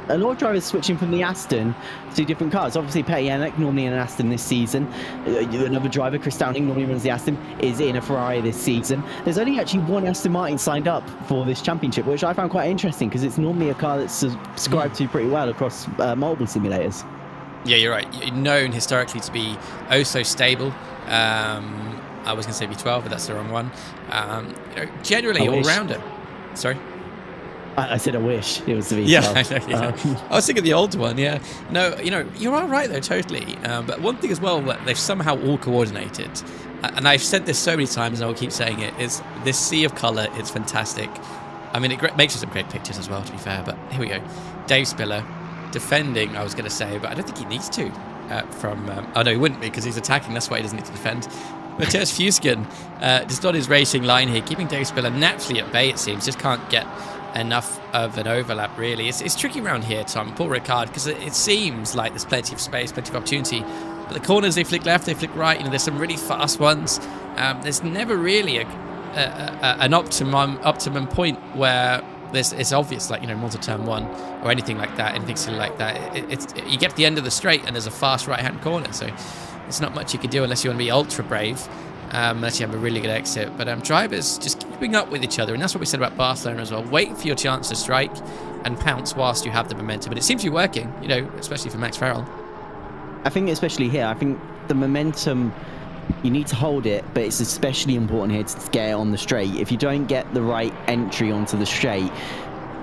a lot of drivers switching from the Aston to different cars. Obviously, Petty Yannick, normally in an Aston this season. Another driver, Chris Downing, normally runs the Aston, is in a Ferrari this season. There's only actually one Aston Martin signed up for this championship, which I found quite interesting, because it's normally a car that's subscribed to pretty well across multiple simulators. Yeah, you're right. You're known historically to be so stable. I was going to say V12, but that's the wrong one. Generally all-rounder. Sorry? I said I wish it was the V12. Yeah. I was thinking the old one, yeah. No, you know, you're all right, though, totally. But one thing as well, that they've somehow all coordinated, and I've said this so many times and I will keep saying it, is this sea of colour. It's fantastic. I mean, it makes for some great pictures as well, to be fair. But here we go. Dave Spiller defending, I was going to say, but I don't think he needs to. Oh no, he wouldn't be, because he's attacking. That's why he doesn't need to defend. Matthias Fusken just on his racing line here, keeping Dave Spiller naturally at bay, it seems. Just can't get enough of an overlap, really. It's tricky around here, Tom, Paul Ricard, because it seems like there's plenty of space, plenty of opportunity. But the corners, they flick left, they flick right. There's some really fast ones. There's never really an optimum point where it's obvious, like, onto turn 1 or anything like that, anything silly like that. You get to the end of the straight and there's a fast right-hand corner, so there's not much you can do unless you want to be ultra brave, unless you have a really good exit. But drivers just keeping up with each other, and that's what we said about Barcelona as well. Wait for your chance to strike and pounce whilst you have the momentum, and it seems to be working, especially for Max Farrell. I think especially here, I think the momentum, you need to hold it, but it's especially important here to get it on the straight. If you don't get the right entry onto the straight,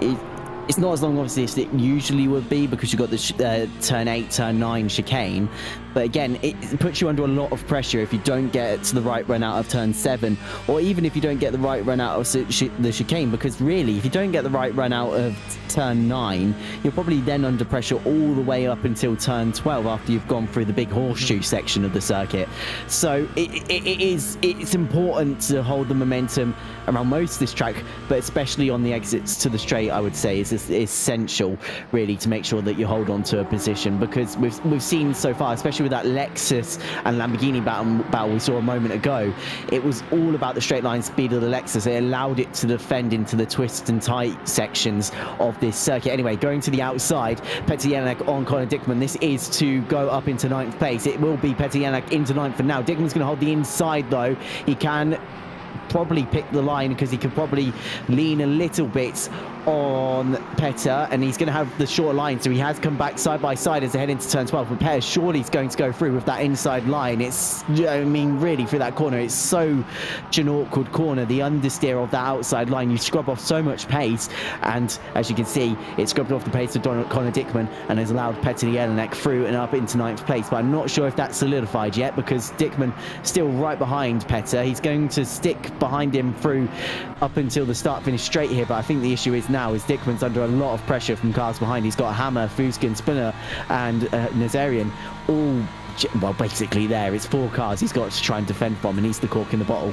it's not as long, obviously, as it usually would be, because you've got the turn 8, turn 9 chicane. But again, it puts you under a lot of pressure if you don't get to the right run out of turn 7, or even if you don't get the right run out of the chicane, because really, if you don't get the right run out of turn 9, you're probably then under pressure all the way up until turn 12 after you've gone through the big horseshoe section of the circuit. So it's important to hold the momentum around most of this track, but especially on the exits to the straight, I would say is essential, really, to make sure that you hold on to a position, because we've seen so far, especially with that Lexus and Lamborghini battle we saw a moment ago, it was all about the straight line speed of the Lexus. It allowed it to defend into the twist and tight sections of this circuit. Anyway, going to the outside, Petr Jelinek on Colin Dickman. This is to go up into 9th place. It will be Petr Jelinek into 9th for now. Dickman's going to hold the inside, though. He can probably pick the line, because he could probably lean a little bit on Petr, and he's going to have the short line, so he has come back side by side as they head into turn 12. But Petr surely he's going to go through with that inside line. It's, really, through that corner, it's so an awkward corner, the understeer of that outside line. You scrub off so much pace, and as you can see, it scrubbed off the pace of Conor Dickman and has allowed Petr Jelinek through and up into 9th place. But I'm not sure if that's solidified yet, because Dickman still right behind Petr. He's going to stick behind him through up until the start finish straight here, but I think the issue is now is Dickman's under a lot of pressure from cars behind. He's got Hammer, Fuskin, Spinner and Nazarian all, well, basically there. It's 4 cars he's got to try and defend from, and he's the cork in the bottle.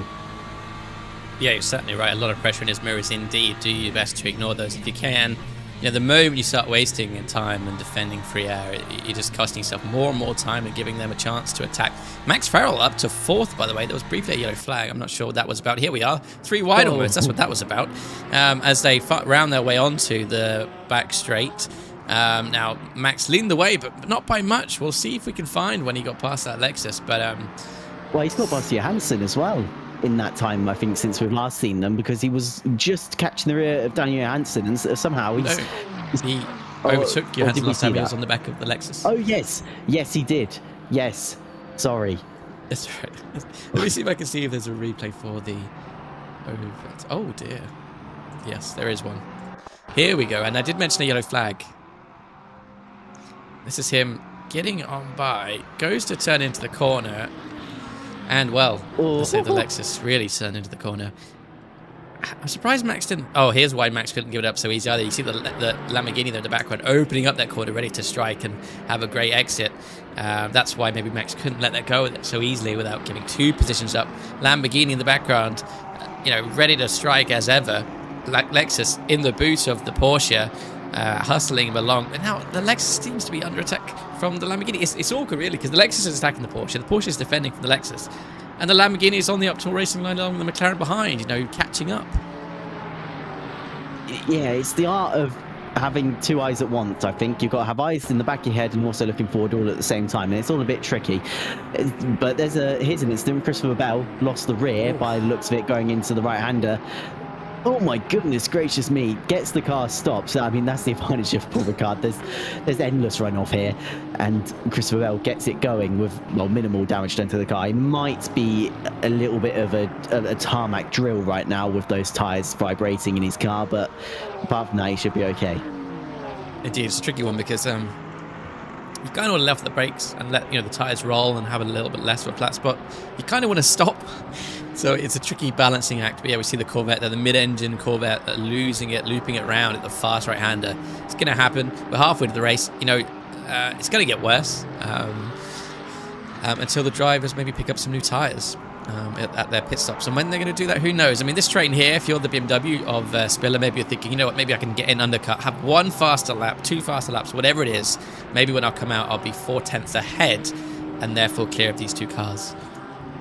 Yeah, you're certainly right. A lot of pressure in his mirrors indeed. Do your best to ignore those if you can. The moment you start wasting time and defending free air, you're just costing yourself more and more time and giving them a chance to attack. Max Farrell up to 4th, by the way. There was briefly a yellow flag. I'm not sure what that was about. Here we are, 3 wide almost. That's what that was about. As they round their way onto the back straight. Now, Max leaned the way, but not by much. We'll see if we can find when he got past that Lexus. But well, he's got past Johansson as well in that time, I think, since we've last seen them, because he was just catching the rear of Daniel Johansson, and somehow he overtook Johansson last time he was on the back of the Lexus. Oh, yes, he did. Yes, sorry. That's right. Let me see if I can see if there's a replay for the oh dear. Yes, there is one. Here we go, and I did mention a yellow flag. This is him getting on by, goes to turn into the corner. And, well, let's say the Lexus really turned into the corner. I'm surprised Max didn't... Oh, here's why Max couldn't give it up so easy either. You see the Lamborghini there in the background opening up that corner, ready to strike and have a great exit. That's why maybe Max couldn't let that go so easily without giving 2 positions up. Lamborghini in the background, ready to strike as ever. Lexus in the boot of the Porsche, hustling him along. But now the Lexus seems to be under attack from the Lamborghini. It's awkward, really, because the Lexus is attacking the Porsche is defending from the Lexus, and the Lamborghini is on the uphill racing line along with the McLaren behind, catching up. Yeah, it's the art of having 2 eyes at once. I think you've got to have eyes in the back of your head and also looking forward all at the same time, and it's all a bit tricky. But here's an incident. Christopher Bell lost the rear by the looks of it, going into the right-hander. Oh my goodness gracious me, gets the car stopped. So, I mean, that's the advantage of Paul Ricard. There's endless runoff here, and Christopher Bell gets it going with, well, minimal damage done to the car. He might be a little bit of a tarmac drill right now with those tyres vibrating in his car, but apart from that, he should be okay. Indeed, it's a tricky one, because you kind of want to let the brakes and let the tyres roll and have a little bit less of a flat spot. You kind of want to stop So it's a tricky balancing act. But yeah, we see the Corvette there, the mid-engine Corvette, losing it, looping it around at the fast right-hander. It's going to happen. We're halfway to the race. You know, it's going to get worse until the drivers maybe pick up some new tyres at their pit stops. And when they're going to do that, who knows? I mean, this train here, if you're the BMW of Spiller, maybe you're thinking, you know what, maybe I can get in undercut, have one faster lap, 2 faster laps, whatever it is. Maybe when I'll come out, I'll be 4/10 ahead and therefore clear of these 2 cars.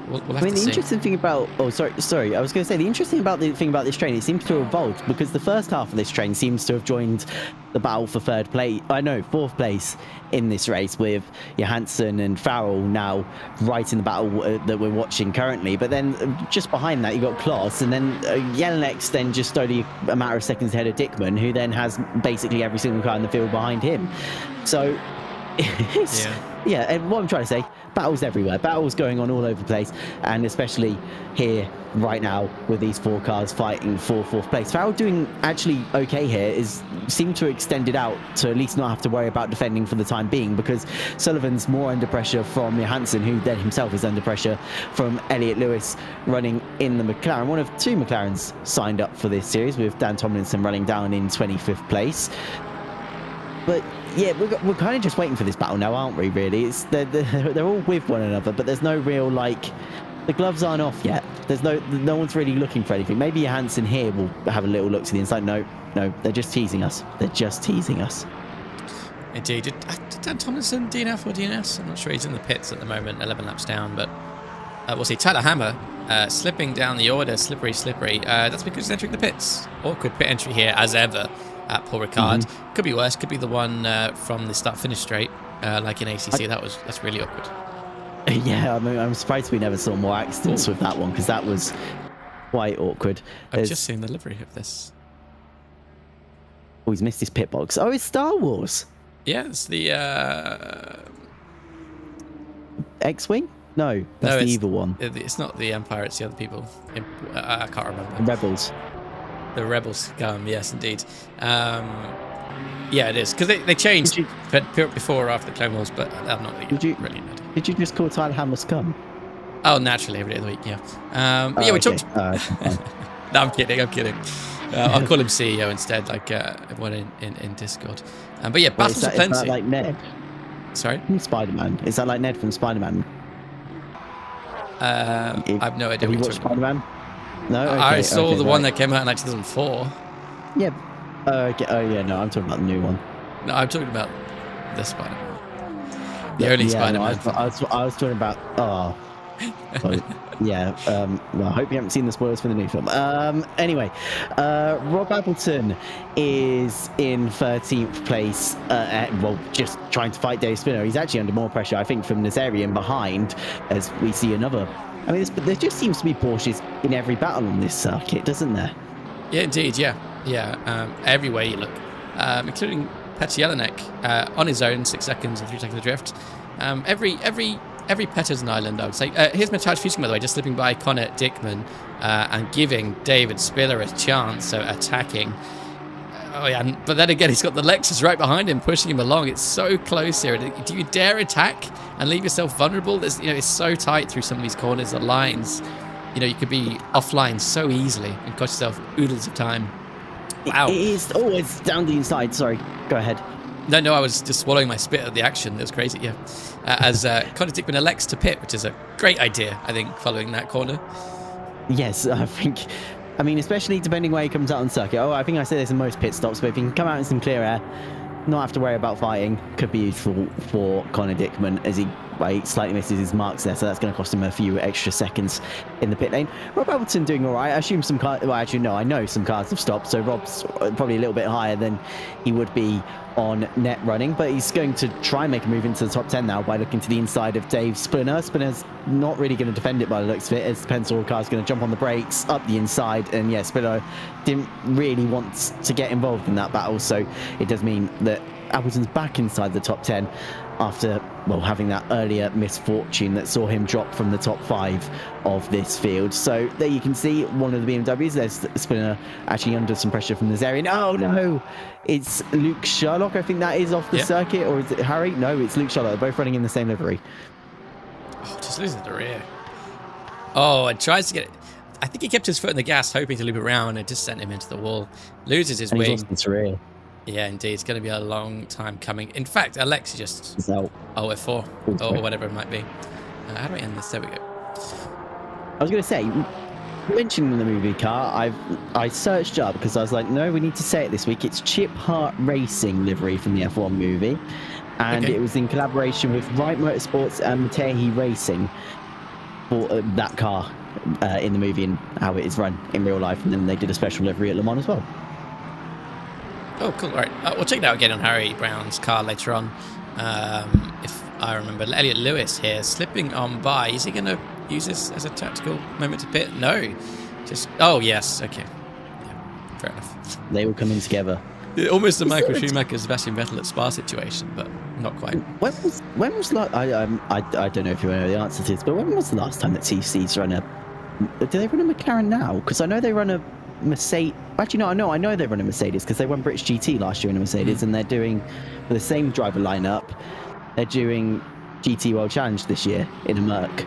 We'll have to see. The interesting thing about... Oh, sorry. I was going to say, the interesting thing about this train, it seems to have evolved, because the first half of this train seems to have joined the battle for 4th place in this race, with Johansson and Farrell now right in the battle that we're watching currently. But then just behind that, you got Kloss, and then Jelinek then just only a matter of seconds ahead of Dickman, who then has basically every single car in the field behind him. So... Yeah, and what I'm trying to say, battles everywhere, battles going on all over the place, and especially here right now with these 4 cars fighting for 4th place. Farrell doing actually okay here, seemed to extend it out to at least not have to worry about defending for the time being, because Sullivan's more under pressure from Johansson, who then himself is under pressure from Elliot Lewis running in the McLaren. One of 2 McLarens signed up for this series, with Dan Tomlinson running down in 25th place. But yeah, we're kind of just waiting for this battle now, aren't we, really? They're all with one another, but there's no real, like, the gloves aren't off yet. There's no one's really looking for anything. Maybe Johansson here will have a little look to the inside. No, they're just teasing us. They're just teasing us. Indeed. Did Dan Tomlinson DNF or DNS? I'm not sure. He's in the pits at the moment, 11 laps down, but we'll see. Tyler Hammer slipping down the order, slippery. That's because he's entering the pits. Awkward pit entry here, as ever. At Paul Ricard. Could be worse. Could be the one from the start-finish straight, like in ACC. That's really awkward. Yeah, I mean, I'm surprised we never saw more accidents with that one, because that was quite awkward. I've just seen the livery of this. Oh, he's missed his pit box. Oh, it's Star Wars. Yeah, it's the X-Wing? No, that's the evil one. It's not the Empire. It's the other people. I can't remember. Rebels. The Rebel Scum, yes, indeed. Yeah, it is, because they changed before or after the Clone Wars, but I'm not really know. Did you just call Tyler Hammer scum? Oh, naturally, every day of the week, yeah. But yeah, we talked... No, I'm kidding. I'll call him CEO instead, like everyone in Discord. But yeah, battles are plenty. Is that like Ned? Sorry? From Spider-Man. Is that like Ned from Spider-Man? I have no idea. Have you watched Spider-Man? No, okay, I saw the one that came out in like 2004. Yeah. Okay. Oh yeah. No, I'm talking about the new one. No, I'm talking about the Spider-Man. The only Spider-Man. No, I was talking about. Oh. Yeah. Well, I hope you haven't seen the spoilers for the new film. Anyway, Rob Appleton is in 13th place. Well, just trying to fight Dave Spinner. He's actually under more pressure, I think, from Nazarian behind, as we see another. I mean, there just seems to be Porsches in every battle on this circuit, doesn't there? Yeah, indeed, yeah. Everywhere you look, including Petr Jelinek on his own, 6 seconds and 3 seconds adrift. Every Petter's an island, I would say. Here's Matthias Fusing, by the way, just slipping by Connor Dickman and giving David Spiller a chance of attacking. Oh yeah, but then again, he's got the Lexus right behind him, pushing him along. It's so close here. Do you dare attack and leave yourself vulnerable? It's so tight through some of these corners, the lines. You could be offline so easily and cost yourself oodles of time. Wow. It is. Oh, it's down the inside. Sorry. Go ahead. No, I was just swallowing my spit at the action. It was crazy, yeah. As Connor Dickman elects to pit, which is a great idea, I think, following that corner. Yes, I mean, especially depending where he comes out on circuit. Oh, I think I say this in most pit stops, but if he can come out in some clear air, not have to worry about fighting, could be useful for Connor Dickman, as he slightly misses his marks there, so that's going to cost him a few extra seconds in the pit lane. Rob Appleton doing all right. I assume some cars, well, actually, no, I know some cars have stopped, so Rob's probably a little bit higher than he would be on net running, but he's going to try and make a move into the top 10 now by looking to the inside of Dave Spinner. Spinner's not really going to defend it by the looks of it, as the Pensacola car is going to jump on the brakes up the inside, and yeah, Spinner didn't really want to get involved in that battle, so it does mean that Appleton's back inside the top 10 after, well, having that earlier misfortune that saw him drop from the top 5 of this field. So there you can see one of the BMWs. There's Spinner actually under some pressure from Nazarian. Oh no, it's Luke Sherlock, I think that is, off the circuit, or is it Harry? No, it's Luke Sherlock. They're both running in the same livery. Oh, just losing the rear. Oh, it tries to get it. I think he kept his foot in the gas, hoping to loop around, and it just sent him into the wall. Loses his And he's wing. lost his rear. Yeah, indeed. It's going to be a long time coming. In fact, Alex just... He's out. Oh, F4. Or whatever it might be. How do we end this? There we go. I was going to say, you mentioned in the movie car, I searched up because I was like, no, we need to say it this week. It's Chip Hart Racing livery from the F1 movie. And it was in collaboration with Wright Motorsports and Matehi Racing for that car in the movie and how it is run in real life. And then they did a special livery at Le Mans as well. Oh, cool. All right. We'll check that out again on Harry Brown's car later on. If I remember, Elliot Lewis here slipping on by. Is he going to use this as a tactical moment to pit? No. Just... Oh, yes. Okay. Yeah, fair enough. They all come in together. Almost a Michael Schumacher, Sebastian Vettel at Spa situation, but not quite. When was I don't know if you know the answer to this, but when was the last time that TC's run a... Do they run a McLaren now? Because I know they run a Mercedes... Actually, no, I know they run a Mercedes because they won British GT last year in a Mercedes, and they're doing, for the same driver lineup, they're doing GT World Challenge this year in a Merc.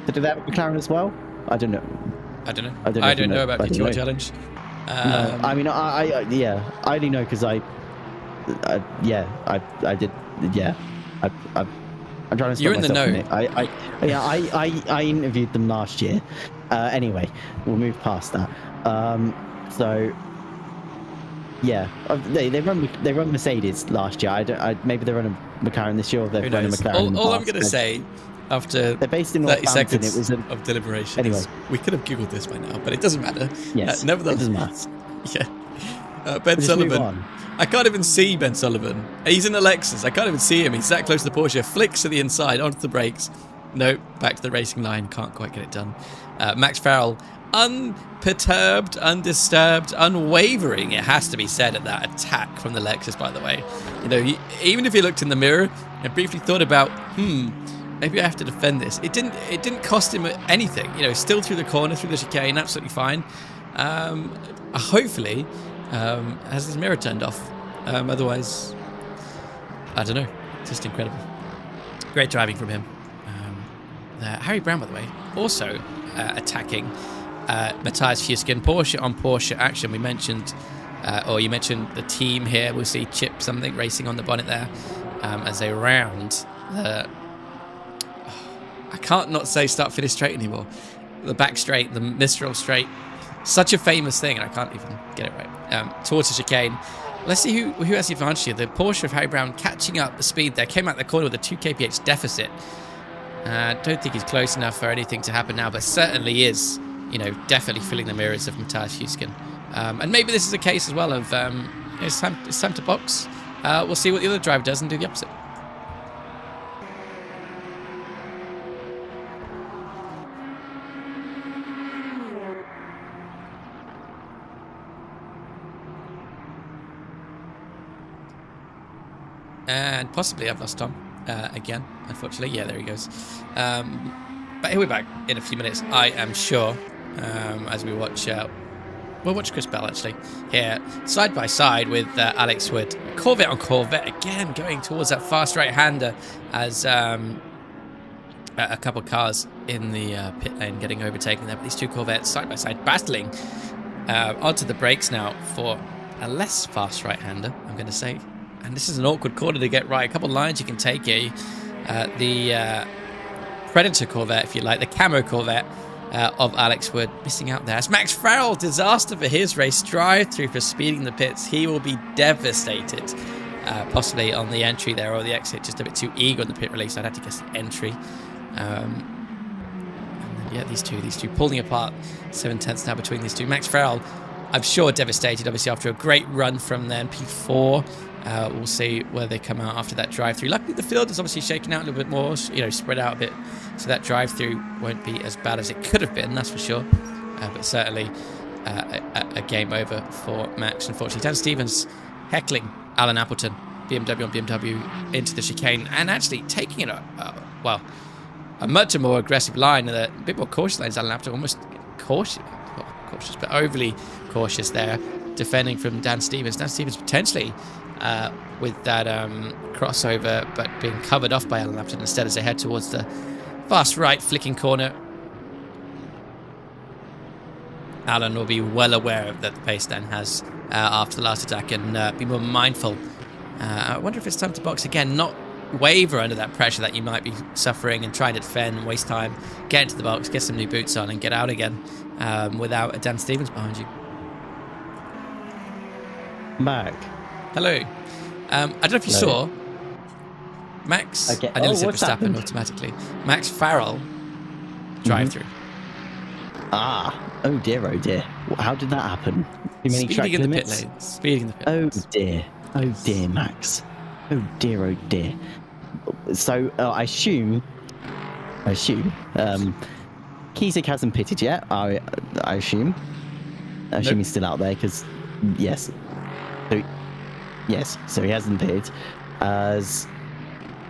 So do they have a McLaren as well? I don't know. I don't know about GT World Challenge. No, I mean, I only know because I did, I'm trying to stop You're in the know. I interviewed them last year. Anyway, we'll move past that. So yeah, they run Mercedes last year. Maybe they run a McLaren this year, or they've run a McLaren. All I'm going to say, after they're based in 30 Northampton, seconds of deliberation, anyway. we could have googled this by now, but it doesn't matter. Yes, nevertheless, it doesn't matter. Yeah, Ben Sullivan. I can't even see Ben Sullivan. He's in a Lexus. I can't even see him. He's that close to the Porsche. Flicks to the inside, onto the brakes. Nope, back to the racing line. Can't quite get it done. Max Farrell, unperturbed, undisturbed, unwavering, it has to be said, at that attack from the Lexus, by the way. You know, even if he looked in the mirror and briefly thought about, maybe I have to defend this. It didn't cost him anything. You know, still through the corner, through the chicane, absolutely fine. Hopefully, has his mirror turned off. Otherwise, I don't know. Just incredible. Great driving from him. Harry Brown, by the way, also attacking Matthias Fueskin. Porsche on Porsche action. We mentioned, or you mentioned the team here. We'll see Chip something racing on the bonnet there as they round the... I can't not say start-finish straight anymore. The back straight, the Mistral straight. Such a famous thing, and I can't even get it right. Towards the chicane. Let's see who has the advantage here. The Porsche of Harry Brown catching up the speed there. Came out the corner with a 2 kph deficit. Don't think he's close enough for anything to happen now, but certainly is, you know, definitely filling the mirrors of Matthias Fueskin. And maybe this is a case as well of it's time to box. We'll see what the other driver does and do the opposite. And possibly I've lost Tom again, unfortunately. Yeah, there he goes. But he'll be back in a few minutes, I am sure, as we watch... we'll watch Chris Bell, actually, here, side by side with Alex Wood. Corvette on Corvette, again, going towards that fast right-hander as a couple of cars in the pit lane getting overtaken there. But these two Corvettes, side by side, battling onto the brakes now for a less fast right-hander, I'm going to say. And this is an awkward corner to get right. A couple of lines you can take here. The Predator Corvette, if you like, the camo Corvette of Alex Wood, missing out there. It's Max Farrell, disaster for his race, drive-through for speeding the pits. He will be devastated, possibly on the entry there or the exit, just a bit too eager on the pit release. I'd have to guess the entry. And then, yeah, these two pulling apart. 7/10 now between these two. Max Farrell, I'm sure, devastated, obviously, after a great run from then P4. We'll see where they come out after that drive-through. Luckily, the field is obviously shaken out a little bit more, you know, spread out a bit, so that drive-through won't be as bad as it could have been, that's for sure. But certainly a game over for Max, unfortunately. Dan Stevens heckling Alan Appleton, BMW on BMW, into the chicane, and actually taking it, a much more aggressive line, and a bit more cautious lines. Alan Appleton almost cautious, but overly cautious there, defending from Dan Stevens. Dan Stevens potentially with that crossover, but being covered off by Alan Appleton instead as they head towards the fast right flicking corner. Alan will be well aware that the pace then has after the last attack and be more mindful. I wonder if it's time to box again, not waver under that pressure that you might be suffering and try to defend, waste time, get into the box, get some new boots on and get out again without a Dan Stevens behind you. Mark. Hello. I don't know if you saw Max. Okay. I nearly said what's Verstappen happened? automatically. Max Farrell drive through. Oh dear. How did that happen? Too many track Speeding in the pit limits? lane. Speeding in the pit Oh lanes. dear, Max. Oh dear. So I assume, Kiesig hasn't pitted yet. I assume. Nope. He's still out there because so he hasn't pitted, as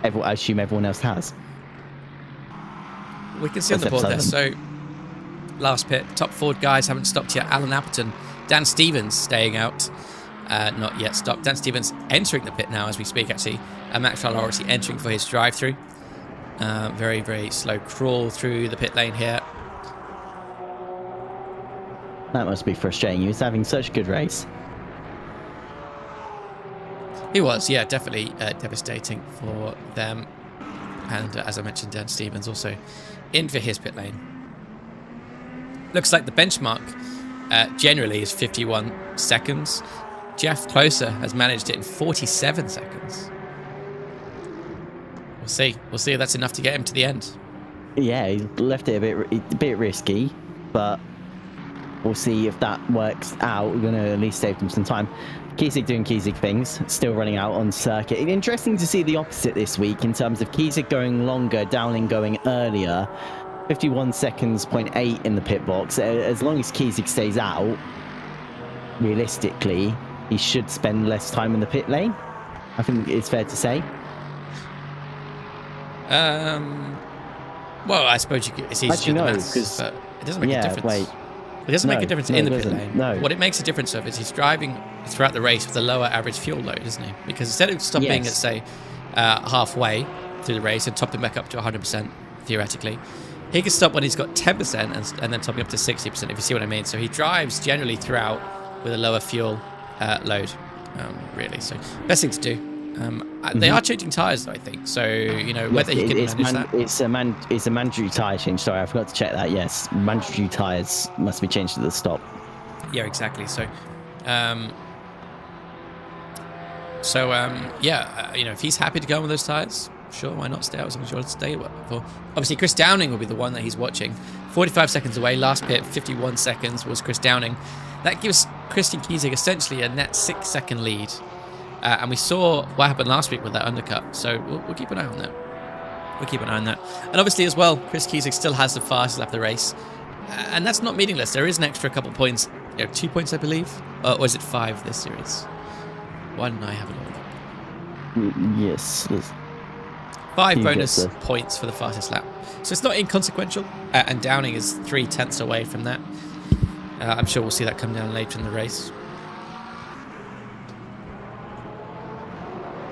I assume everyone else has. We can see on the board there. So last pit, top forward guys haven't stopped yet. Alan Appleton, Dan Stevens staying out. Not yet stopped. Dan Stevens entering the pit now as we speak, actually. Max Farrell obviously entering for his drive-through. Very, very slow crawl through the pit lane here. That must be frustrating. He was having such a good race. He was, yeah, definitely devastating for them. And as I mentioned, Dan Stevens also in for his pit lane. Looks like the benchmark generally is 51 seconds. Jeff Closer has managed it in 47 seconds. We'll see. We'll see if that's enough to get him to the end. Yeah, he left it a bit risky, but we'll see if that works out. We're going to at least save them some time. Kiesig doing Kiesig things, still running out on circuit. Interesting to see the opposite this week in terms of Kiesig going longer, Dowling going earlier. 51 seconds, 0.8 in the pit box. As long as Kiesig stays out, realistically, he should spend less time in the pit lane. I think it's fair to say. Well, I suppose you could, it's easy to do the maths, but it doesn't make a difference. It doesn't make a difference in the pit lane. No. What it makes a difference of is he's driving throughout the race with a lower average fuel load, isn't he? Because instead of stopping at, say, halfway through the race and topping back up to 100%, theoretically, he can stop when he's got 10% and then topping up to 60%, if you see what I mean. So he drives generally throughout with a lower fuel load, really. So best thing to do. They are changing tyres, though, I think. So, you know, whether he can manage that. It's a mandatory tyre change. Sorry, I forgot to check that. Yes, mandatory tyres must be changed at the stop. Yeah, exactly. So, you know, if he's happy to go on with those tyres, sure, why not stay out as long as you want to stay for. Obviously, Chris Downing will be the one that he's watching. 45 seconds away. Last pit, 51 seconds was Chris Downing. That gives Christian Kiesig essentially a net 6-second lead. And we saw what happened last week with that undercut. So we'll keep an eye on that. And obviously as well, Chris Kiesig still has the fastest lap of the race. And that's not meaningless. There is an extra couple points. 2 points, I believe. Or is it 5 this series? Why didn't I have a look? Yes. 5 bonus points for the fastest lap. So it's not inconsequential. And Downing is 3/10 away from that. I'm sure we'll see that come down later in the race.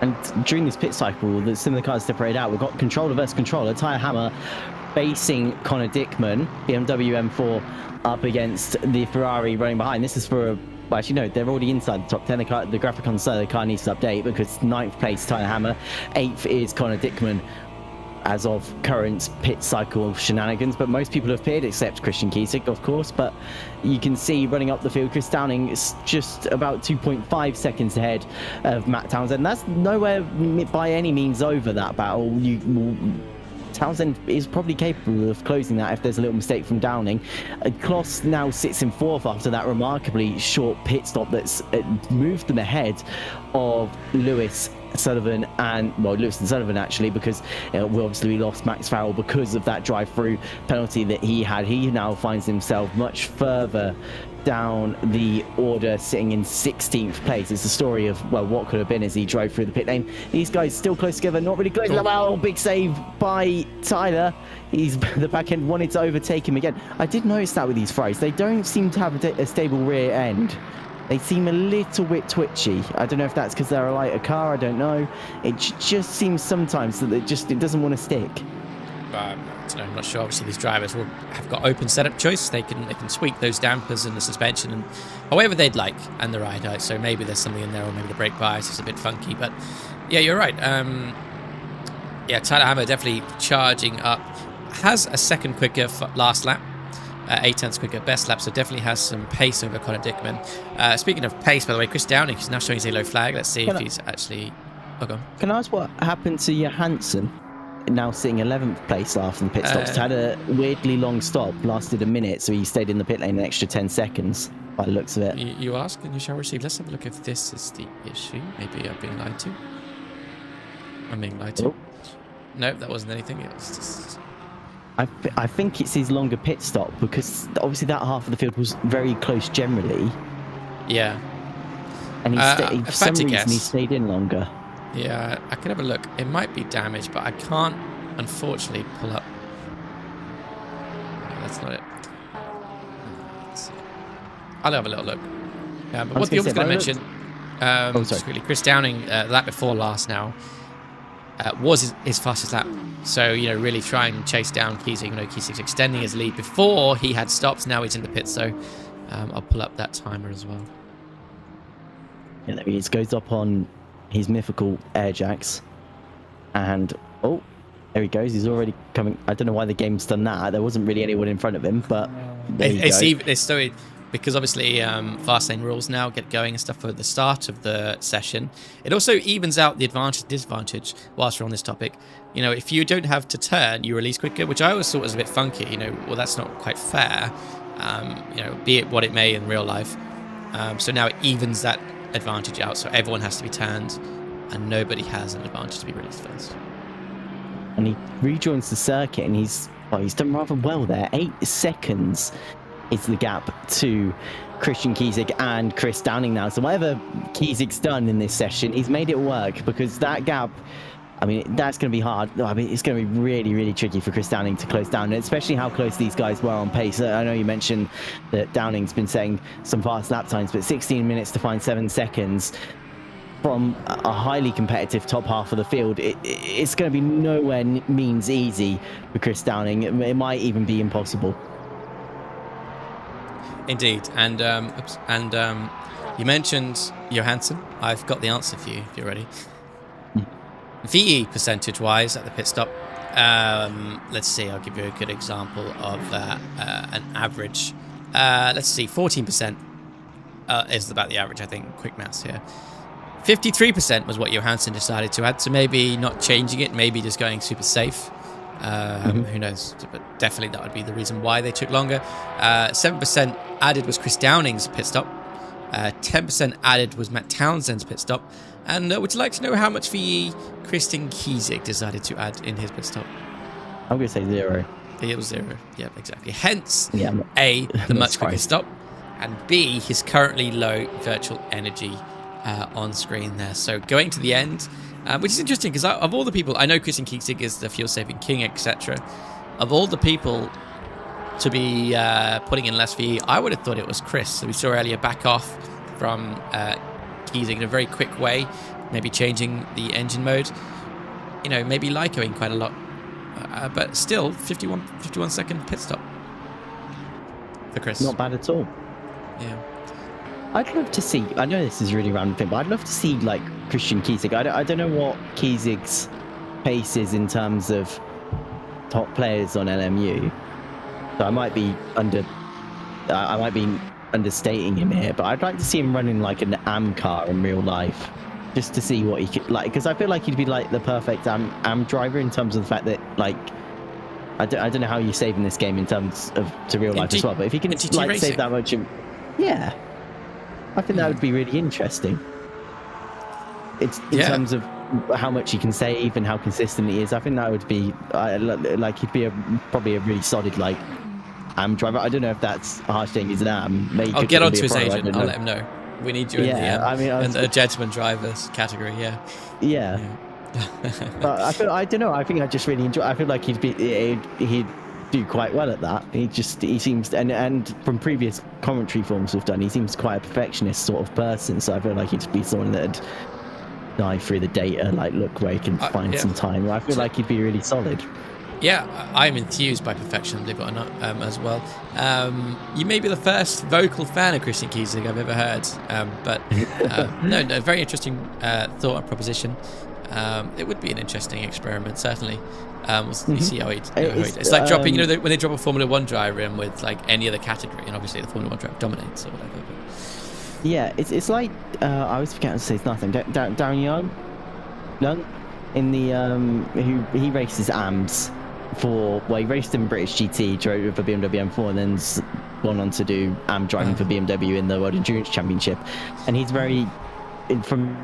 And during this pit cycle, some of the cars separated out. We've got controller versus controller. Tyre Hammer facing Connor Dickman. BMW M4 up against the Ferrari running behind. This is for well, actually, no, they're already inside the top 10. The graphic on the side of the car needs to update because 9th place Tyre Hammer. 8th is Connor Dickman as of current pit cycle shenanigans, but most people have pitted except Christian Kiesig, of course. But you can see running up the field, Chris Downing is just about 2.5 seconds ahead of Matt Townsend. That's nowhere by any means over that battle. Townsend is probably capable of closing that if there's a little mistake from Downing. Kloss now sits in 4th after that remarkably short pit stop that's moved them ahead of Lewis Sullivan Lewis and Sullivan actually, because we obviously lost Max Farrell because of that drive-through penalty that he had. He now finds himself much further down the order, sitting in 16th place. It's the story of what could have been as he drove through the pit lane. These guys still close together, not really close. Big save by Tyler. The back end wanted to overtake him again. I did notice that with these Ferraris, they don't seem to have a stable rear end. They seem a little bit twitchy. I don't know if that's because they're a lighter car. I don't know. It just seems sometimes that it doesn't want to stick. I don't know, I'm not sure. Obviously, these drivers have got open setup choice. They can tweak those dampers and the suspension and however they'd like, and the ride. So maybe there's something in there, or maybe the brake bias is a bit funky. But yeah, you're right. Yeah, Tyler Hammer definitely charging up. Has a second quicker last lap. 8/10 quicker best lap, so definitely has some pace over Connor Dickman. Speaking of pace, by the way, Chris Downing is now showing his yellow flag. Let's see if he's actually... Oh, go on. Can I ask what happened to Johansson? Now sitting 11th place after the pit stops. Had a weirdly long stop, lasted a minute, so he stayed in the pit lane an extra 10 seconds by the looks of it. You ask and you shall receive. Let's have a look if this is the issue. Maybe I'm being lied to. I'm being lied to. Oh. No, that wasn't anything. It was just... I think it's his longer pit stop, because obviously that half of the field was very close generally. Yeah. And for some reason he stayed in longer. Yeah, I could have a look. It might be damaged, but I can't, unfortunately, pull up. No, that's not it. I'll have a little look. But what I was going to mention, really, Chris Downing, lap before last now, was his fastest lap. So, really trying to chase down Kiesig. Kiesig's extending his lead before he had stopped. Now he's in the pit, so I'll pull up that timer as well. Yeah, there he is. Goes up on his mythical air jacks, and oh, there he goes. He's already coming. I don't know why the game's done that. There wasn't really anyone in front of him, but it's so because obviously fast lane rules now get going and stuff for the start of the session. It also evens out the advantage disadvantage. Whilst we're on this topic, if you don't have to turn, you release quicker, which I always thought was a bit funky. Well, that's not quite fair. Be it what it may in real life. So now it evens that advantage out, so everyone has to be turned and nobody has an advantage to be released first. And he rejoins the circuit, and he's done rather well there. 8 seconds is the gap to Christian Kiesig and Chris Downing now. So whatever Kiesig's done in this session, he's made it work, because that gap, that's going to be hard. It's going to be really, really tricky for Chris Downing to close down, especially how close these guys were on pace. I know you mentioned that Downing's been saying some fast lap times, but 16 minutes to find 7 seconds from a highly competitive top half of the field, it's going to be nowhere means easy for Chris Downing. It might even be impossible. Indeed. And you mentioned Johansson. I've got the answer for you if you're ready. VE percentage-wise at the pit stop, let's see, I'll give you a good example of an average. Let's see, 14% is about the average, I think. Quick maths here. 53% was what Johansson decided to add, so maybe not changing it, maybe just going super safe. Who knows? But definitely that would be the reason why they took longer. 7% added was Chris Downing's pit stop. 10% added was Matt Townsend's pit stop. And would you like to know how much VE Christian Kiesig decided to add in his pit stop? I'm going to say 0. It was 0. Yep, exactly. Hence, A, the much quicker stop, and B, his currently low virtual energy on screen there. So going to the end, which is interesting, because of all the people, I know Christian Kiesig is the fuel-saving king, etc. Of all the people to be putting in less VE, I would have thought it was Chris. So we saw earlier back off from Kiesig in a very quick way, maybe changing the engine mode, maybe Lycoing quite a lot, but still 51 second pit stop for Chris. Not bad at all. Yeah. I'd love to see, I know this is a really random thing, but I'd love to see Christian Kiesig. I don't know what Kiesig's pace is in terms of top players on LMU, so I might be understating him here, but I'd like to see him running like an AM car in real life, just to see what he could because I feel like he'd be like the perfect AM driver in terms of the fact that I don't know how you save in this game in terms of to real life as well, but if he can save that much, I think that would be really interesting. It's in terms of how much he can save and how consistent he is. I think that would be he'd be probably a really solid AM driver. I don't know if that's a harsh thing. He's an AM. I'll get onto his agent. I'll let him know. We need you in the gentleman drivers category. Yeah. But I don't know. I think I just really enjoy. I feel like he'd do quite well at that. He seems, and from previous commentary forms we've done, he seems quite a perfectionist sort of person. So I feel like he'd be someone that'd dive through the data, look where he can find some time. I feel like he'd be really solid. Yeah, I'm enthused by perfection, believe it or not, as well. You may be the first vocal fan of Christian Kiesig I've ever heard, but no, very interesting thought and proposition. It would be an interesting experiment, certainly. We'll see how it's like dropping, when they drop a Formula 1 driver in with like any other category, and obviously the Formula 1 driver dominates or whatever. But... Yeah, it's like I always forget to say his last name. Darren Young in the he races AMS he raced in British GT, drove for BMW M4, and then gone on to do AM driving for BMW in the World Endurance Championship, and he's very from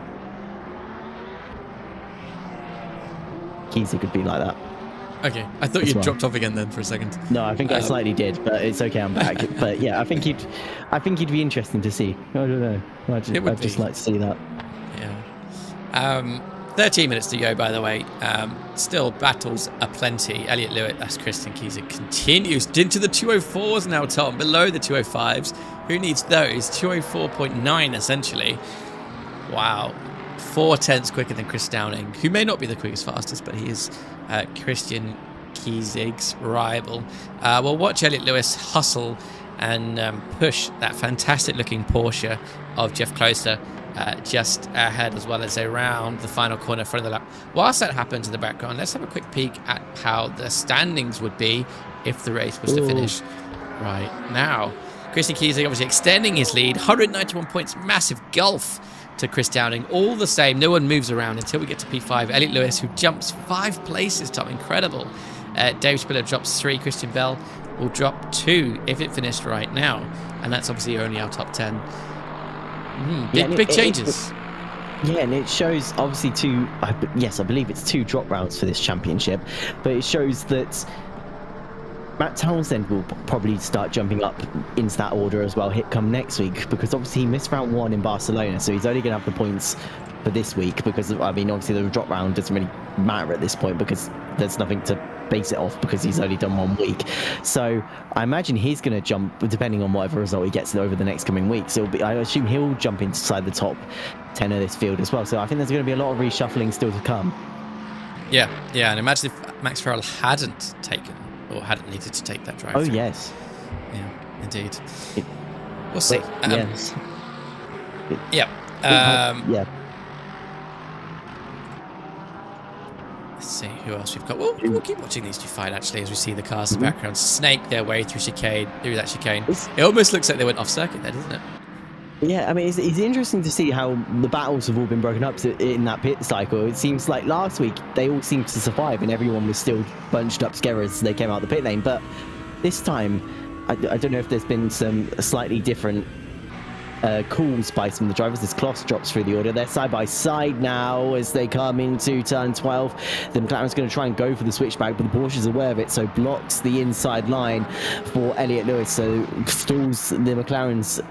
Kiesig could be like that. Okay, I thought you dropped off again then for a second. No, I think I slightly did, but it's okay, I'm back. But yeah, I think he'd be interesting to see. I don't know. I'd just like to see that. Yeah. 13 minutes to go, by the way. Still battles aplenty. Elliot Lewis, that's Christian Kiesig, continues into the 204s now, Tom, below the 205s. Who needs those? 204.9 essentially. Wow. 4/10 quicker than Chris Downing, who may not be the quickest fastest, but he is Christian Kiesig's rival. We'll watch Elliot Lewis hustle and push that fantastic looking Porsche of Jeff Closer just ahead, as well as around the final corner front of the lap. Whilst that happens in the background, let's have a quick peek at how the standings would be if the race was to finish right now. Christian Kiesig obviously extending his lead, 191 points, massive gulf to Chris Downing. All the same, no one moves around until we get to P5. Elliot Lewis, who jumps 5 places, Tom, incredible. Dave Spiller drops 3. Christian Bell will drop 2 if it finished right now, and that's obviously only our top 10. Big changes. And it shows obviously I believe it's 2 drop rounds for this championship, but it shows that Matt Townsend will probably start jumping up into that order as well come next week, because obviously he missed round 1 in Barcelona, so he's only going to have the points for this week, because obviously the drop round doesn't really matter at this point because there's nothing to base it off, because he's only done 1 week. So I imagine he's going to jump, depending on whatever result he gets over the next coming weeks. I assume he'll jump inside the top 10 of this field as well. So I think there's going to be a lot of reshuffling still to come. Yeah, and imagine if Max Farrell hadn't needed to take that drive. Oh, yes. Yeah, indeed. We'll see. Yes. Yeah. Yeah. Let's see who else we've got. We'll keep watching these 2 fight, actually, as we see the cars in the background snake their way through that chicane. It almost looks like they went off circuit there, doesn't it? Yeah, it's interesting to see how the battles have all been broken up in that pit cycle. It seems like last week they all seemed to survive and everyone was still bunched up together as they came out the pit lane. But this time, I don't know if there's been some slightly different calls by some of the drivers. This Kloss drops through the order. They're side by side now as they come into turn 12. The McLaren's going to try and go for the switchback, but the Porsche's aware of it, so blocks the inside line for Elliot Lewis, so stalls the McLaren's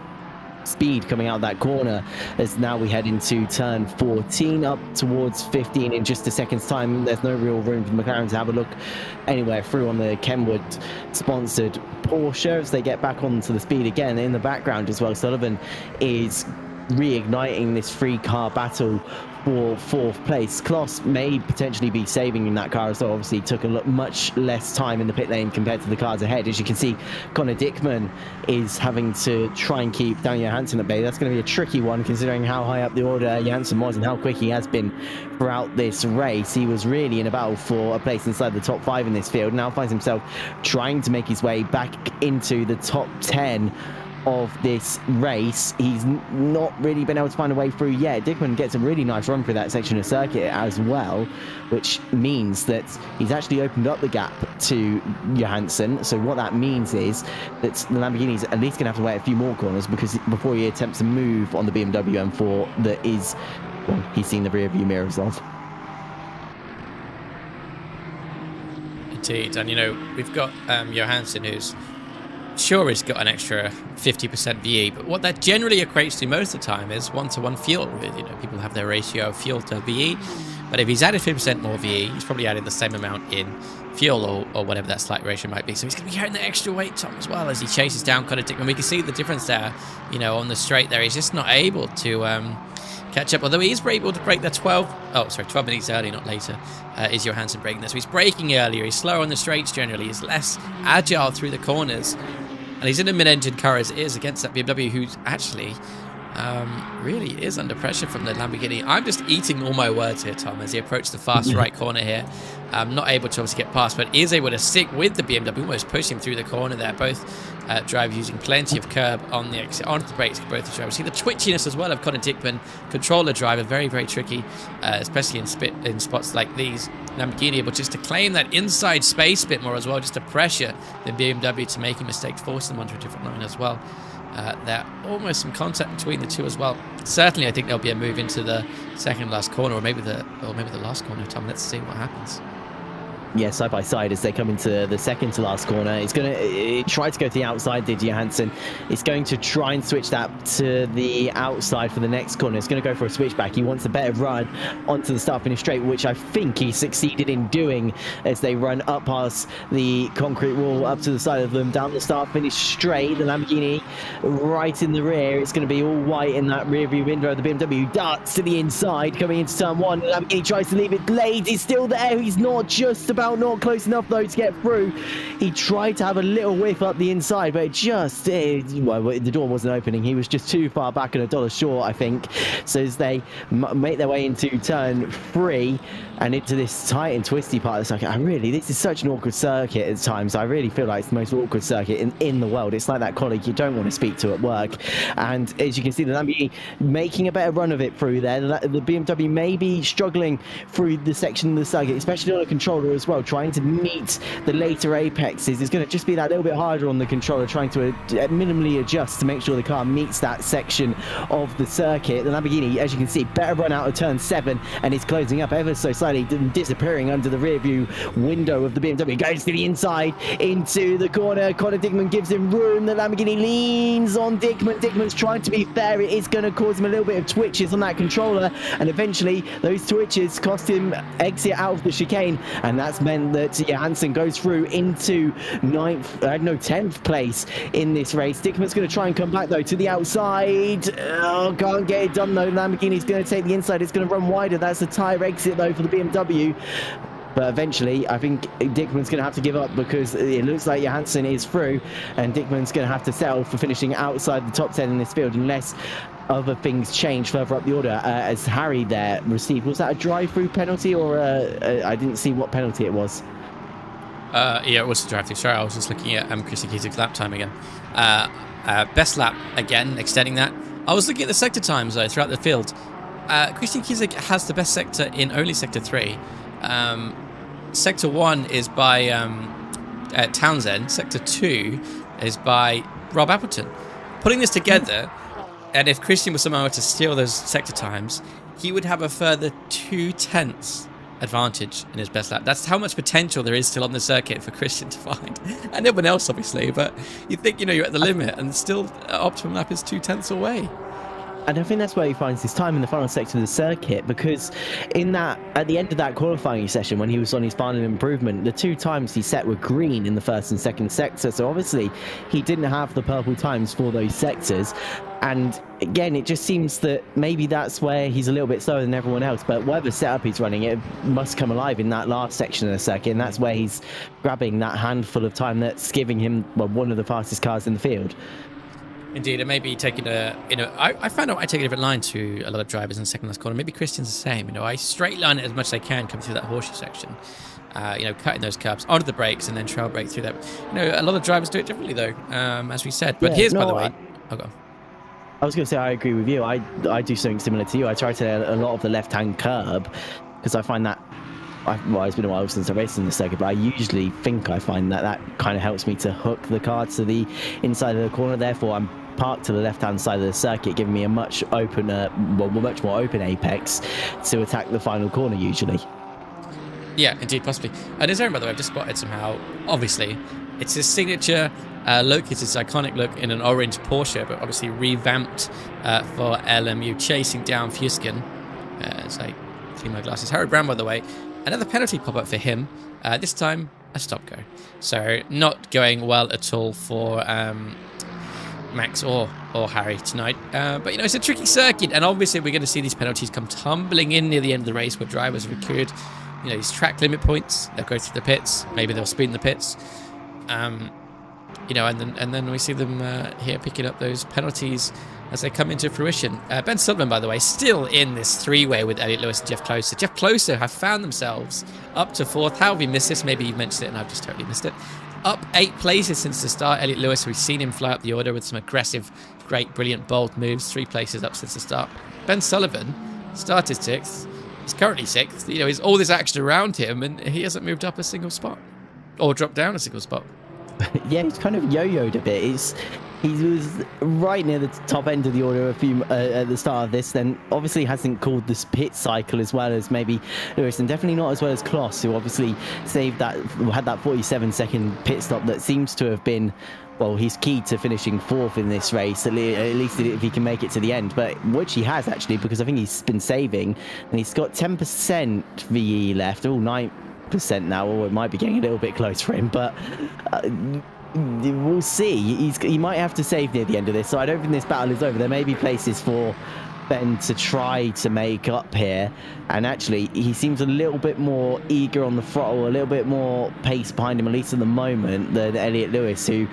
speed coming out of that corner, as now we head into turn 14 up towards 15 in just a second's time. There's no real room for McLaren to have a look anywhere through on the Kenwood sponsored Porsche as they get back onto the speed again. In the background as well, Sullivan is reigniting this 3-car battle for 4th place. Kloss may potentially be saving in that car as well. Obviously took much less time in the pit lane compared to the cars ahead. As you can see, Connor Dickman is having to try and keep Daniel Johansson at bay. That's going to be a tricky one considering how high up the order Johansson was and how quick he has been throughout this race. He was really in a battle for a place inside the top 5 in this field. Now finds himself trying to make his way back into the top 10 of this race. He's not really been able to find a way through yet. Dickman gets a really nice run through that section of circuit as well, which means that he's actually opened up the gap to Johansson. So what that means is that the Lamborghini's at least going to have to wait a few more corners before he attempts to move on the BMW M4 that is, well, he's seen the rear view mirrors of. Indeed, and we've got Johansson, who's sure he's got an extra 50% VE, but what that generally equates to most of the time is 1-to-1 fuel. People have their ratio of fuel to VE, but if he's added 50% more VE, he's probably added the same amount in fuel or whatever that slight ratio might be. So he's going to be carrying the extra weight, Tom, as well, as he chases down Connor Dickman. We can see the difference there, on the straight there. He's just not able to catch up. Although he is able to break the 12 minutes early, not later, is Johansson breaking this. So he's braking earlier. He's slower on the straights generally. He's less agile through the corners. And he's in a mid-engine car as it is against that BMW, who's actually really is under pressure from the Lamborghini. I'm just eating all my words here, Tom, as he approaches the fast right corner here. Not able to obviously get past, but is able to stick with the BMW, almost push him through the corner there. Both drivers using plenty of curb on the exit, onto the brakes, both the drivers. See the twitchiness as well of Conor Dickman, controller driver, very, very tricky, especially in spots like these. Lamborghini able just to claim that inside space a bit more as well, just to pressure the BMW to make a mistake, force them onto a different line as well. There almost some contact between the two as well. Certainly, I think there'll be a move into the second last corner, or maybe the last corner. Tom, let's see what happens. Yeah, side by side as they come into the second to last corner. It's going to try to go to the outside, did Johansson. It's going to try and switch that to the outside for the next corner. It's going to go for a switchback. He wants a better run onto the start-finish straight, which I think he succeeded in doing as they run up past the concrete wall, up to the side of them, down the start-finish straight. The Lamborghini right in the rear. It's going to be all white in that rear view window. The BMW darts to the inside, coming into turn one. The Lamborghini tries to leave it late. He's still there. He's not just about not close enough though to get through. He tried to have a little whiff up the inside, but the door wasn't opening. He was just too far back and $1 short, I think. So as they make their way into turn 3 and into this tight and twisty part of the circuit, this is such an awkward circuit at times. I really feel like it's the most awkward circuit in the world. It's like that colleague you don't want to speak to at work. And as you can see, the Lamborghini making a better run of it through there. The BMW may be struggling through the section of the circuit, especially on a controller as well, trying to meet the later apexes. It's going to just be that little bit harder on the controller, trying to minimally adjust to make sure the car meets that section of the circuit. The Lamborghini, as you can see, better run out of turn 7, and is closing up ever so slightly, disappearing under the rear view window of the BMW. Goes to the inside into the corner. Conor Dickman gives him room. The Lamborghini leans on Dickman. Dickman's trying to be fair. It is going to cause him a little bit of twitches on that controller, and eventually those twitches cost him exit out of the chicane, and that's meant that Johansson goes through into 10th place in this race. Dickman's going to try and come back though to the outside. Oh, can't get it done though. Lamborghini's going to take the inside. It's going to run wider. That's a tyre exit though for the BMW. But eventually, I think Dickman's going to have to give up, because it looks like Johansson is through, and Dickman's going to have to settle for finishing outside the top 10 in this field, unless other things change further up the order. As Harry there received, was that a drive-through penalty, or I didn't see what penalty it was? Yeah, it was a drive-through. Sorry, I was just looking at Christian Kiesig's lap time again. Best lap again, extending that. I was looking at the sector times though throughout the field. Christian Kiesig has the best sector in only sector 3. Sector 1 is by Townsend. Sector 2 is by Rob Appleton. Putting this together, and if Christian was somehow to steal those sector times, he would have a further 2/10 advantage in his best lap. That's how much potential there is still on the circuit for Christian to find, and everyone else obviously. But you think you're at the limit, and still optimum lap is 2/10 away. And I think that's where he finds his time in the final section of the circuit, because at the end of that qualifying session, when he was on his final improvement, the 2 times he set were green in the first and second sector. So obviously he didn't have the purple times for those sectors. And again, it just seems that maybe that's where he's a little bit slower than everyone else. But whatever setup he's running, it must come alive in that last section of the circuit. And that's where he's grabbing that handful of time that's giving him one of the fastest cars in the field. Indeed, it may be taking I found out I take a different line to a lot of drivers in the second last corner. Maybe Christian's the same. I straight line it as much as I can coming through that horseshoe section. Cutting those curbs onto the brakes and then trail brake through that. A lot of drivers do it differently though, as we said. But by the way, go on. I was going to say I agree with you. I do something similar to you. I try to a lot of the left-hand curb, because I find that. It's been a while since I raced in the circuit, but I usually think I find that kind of helps me to hook the car to the inside of the corner. Therefore, I'm parked to the left-hand side of the circuit, giving me a much more open apex to attack the final corner usually. Yeah, indeed, possibly. And his own, by the way, I've just spotted somehow. Obviously, it's his signature look. It's his iconic look in an orange Porsche, but obviously revamped for LMU, chasing down Fuskin. As I see my glasses. Harry Brown, by the way. Another penalty pop-up for him. This time, a stop-go. So not going well at all for Max or Harry tonight. But, you know, it's a tricky circuit, and obviously we're going to see these penalties come tumbling in near the end of the race where drivers have accrued, you know, these track limit points. They'll go through the pits. Maybe they'll speed in the pits. You know, and then we see them here picking up those penalties as they come into fruition. Ben Sullivan, by the way, still in this three-way with Elliot Lewis and Jeff Closer. Jeff Closer have found themselves up to 4th. How have we missed this? Maybe you've mentioned it and I've just totally missed it. Up 8 places since the start. Elliot Lewis, we've seen him fly up the order with some aggressive, great, brilliant, bold moves. 3 places up since the start. Ben Sullivan started 6th. He's currently 6th. You know, he's all this action around him, and he hasn't moved up a single spot or dropped down a single spot. Yeah, he's kind of yo-yoed a bit. He was right near the top end of the order at the start of this, then obviously hasn't called this pit cycle as well as maybe Lewis, and definitely not as well as Kloss, who obviously had that 47-second pit stop that seems to have been, well, he's key to finishing 4th in this race, at least if he can make it to the end, but which he has actually, because I think he's been saving, and he's got 10% VE left, 9% now, or it might be getting a little bit close for him, but we'll see. He might have to save near the end of this, so I don't think this battle is over. There may be places for Ben to try to make up here, and actually he seems a little bit more eager on the throttle, a little bit more pace behind him, at least at the moment, than Elliot Lewis, who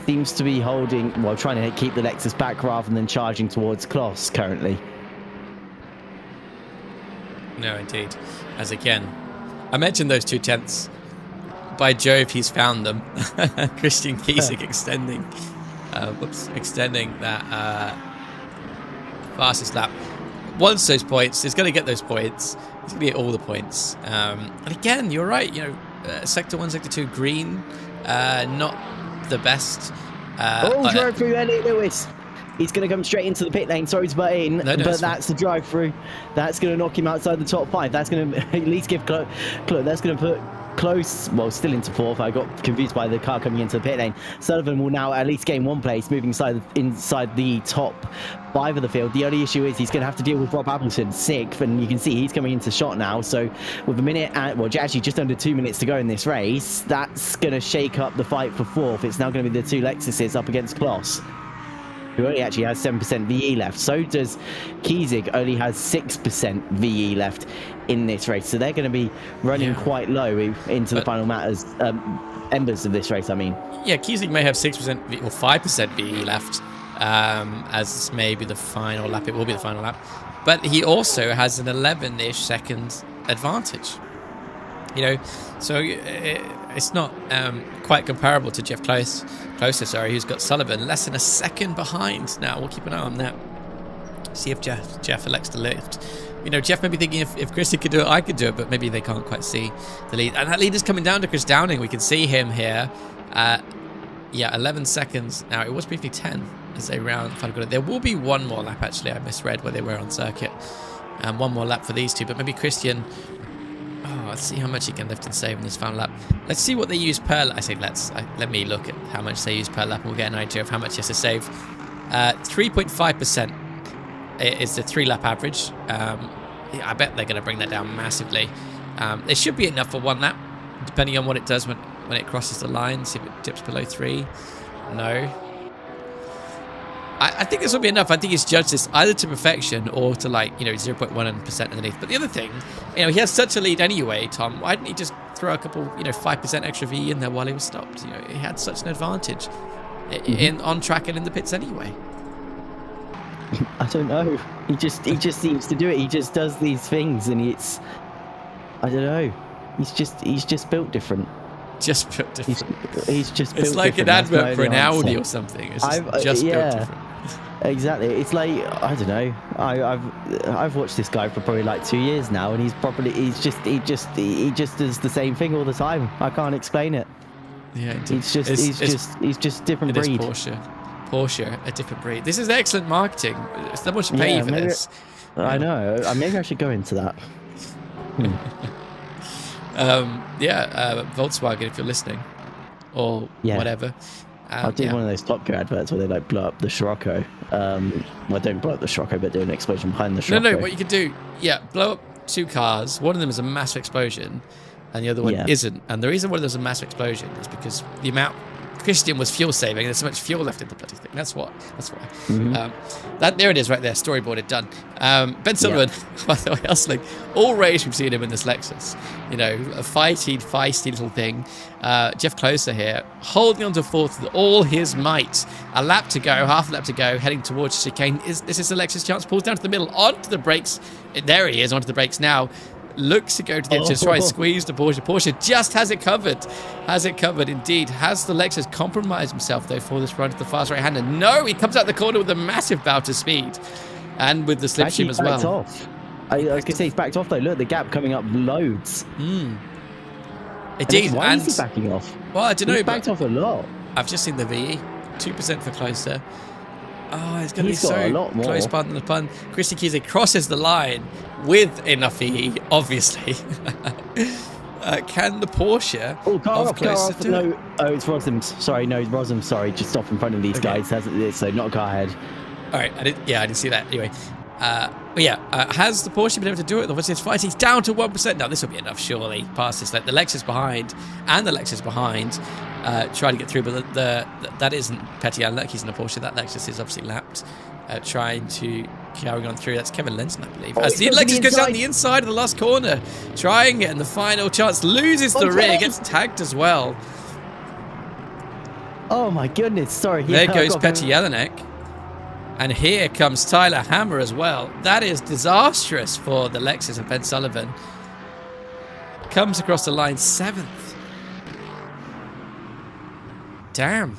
seems to be trying to keep the Lexus back rather than charging towards Kloss currently. No, indeed. As again, I mentioned those 2/10. By Jove, he's found them. Christian Kiesig extending that fastest lap. Wants those points. He's going to get those points. He's going to get all the points. And again, you're right. You know, Sector 1, Sector 2, green, not the best. Drive through Elliot Lewis. He's going to come straight into the pit lane. Sorry to butt in, but that's the drive through. That's going to knock him outside the top 5. That's going to at least give that's going to put Close, well, still into 4th. I got confused by the car coming into the pit lane. Sullivan will now at least gain 1 place, moving inside the top 5 of the field. The only issue is he's going to have to deal with Rob Appleton, 6th, and you can see he's coming into shot now. So with a minute, actually just under 2 minutes to go in this race, that's going to shake up the fight for 4th. It's now going to be the 2 Lexuses up against Kloss, who only actually has 7% VE left. So does Kiesig, only has 6% VE left in this race. So they're going to be running quite low into the final embers of this race, I mean. Yeah, Kiesig may have 6% or 5% VE left as maybe the final lap. It will be the final lap. But he also has an 11-ish second advantage. You know, so it's not quite comparable to Jeff Closer, who's got Sullivan less than a second behind. Now we'll keep an eye on that. See if Jeff elects to lift. You know, Jeff may be thinking if Christy could do it, I could do it, but maybe they can't quite see the lead. And that lead is coming down to Chris Downing. We can see him here. 11 seconds. Now it was briefly 10 as they round. There will be one more lap, actually. I misread where they were on circuit. One more lap for these two, but maybe Christian. Let's see how much he can lift and save in this final lap. Let's see what they use per lap. I say let me look at how much they use per lap and we'll get an idea of how much he has to save. 3.5% is the 3-lap average. I bet they're going to bring that down massively. It should be enough for 1 lap, depending on what it does when it crosses the line. See if it dips below 3. No. I think this will be enough. I think he's judged this either to perfection or to 0.1% underneath. But the other thing, he has such a lead anyway, Tom. Why didn't he just throw a couple, 5% extra V in there while he was stopped? He had such an advantage on track and in the pits anyway. I don't know. He just seems to do it. He just does these things, and I don't know. He's just built different. Just built different. He's just built It's like different. an advert for an Audi or something. It's just built different. Exactly. It's like, I don't know. I've watched this guy for probably 2 years now, and he just does the same thing all the time. I can't explain it. Yeah, he's just different breed. Porsche, a different breed. This is excellent marketing. Someone should pay you for this. I know. Maybe I should go into that. Volkswagen, if you're listening, or whatever. I'll do one of those Top Gear adverts where they blow up the Scirocco. Don't blow up the Scirocco, but do an explosion behind the Scirocco. No, what you can do, blow up 2 cars. One of them is a massive explosion, and the other one isn't. And the reason why there's a massive explosion is because the amount Christian was fuel saving. There's so much fuel left in the bloody thing. That's why. There it is right there. Storyboarded, done. Ben Sullivan, by the way, hustling. All rage we've seen him in this Lexus. You know, a feisty little thing. Jeff Closer here, holding on to fourth with all his might. A lap to go, half a lap to go, heading towards chicane. This is the Lexus chance. Pulls down to the middle, onto the brakes. There he is, onto the brakes now. Looks to go to the edge to try and squeeze the Porsche. Porsche just has it covered. Has it covered indeed. Has the Lexus compromised himself though for this run to the fast right-hander? No, he comes out the corner with a massive bout of speed. And with the slipstream as well. Off. I was going to say he's backed off though. Look, the gap coming up loads. Indeed. Why is he backing off? Well, I don't know. He's backed off a lot. I've just seen the VE. 2% for Closer. Oh, it's going to be He's got a lot more. close pun than the pun. Christian Kiesig crosses the line with enough EE, obviously. Can the Porsche of Closer do it? No, oh, it's Rosham's. Sorry, no, it's Rosham's. Sorry, just off in front of these guys. So not a car ahead. All right, I didn't see that. Anyway, has the Porsche been able to do it? Obviously, it's fighting. He's down to 1%. Now, this will be enough, surely. Past this, like the Lexus behind and the Lexus behind. Trying to get through, but that isn't Petty unlucky. He's in a Porsche. That Lexus is obviously lapped. Trying to carry on through. That's Kevin Lenson, I believe. As the Lexus goes down the inside of the last corner, trying it, and the final chance loses the rear, gets tagged as well. Oh my goodness! Sorry. There goes Petty Jelinek. And here comes Tyler Hammer as well. That is disastrous for the Lexus of Ben Sullivan. Comes across the line 7th. Damn.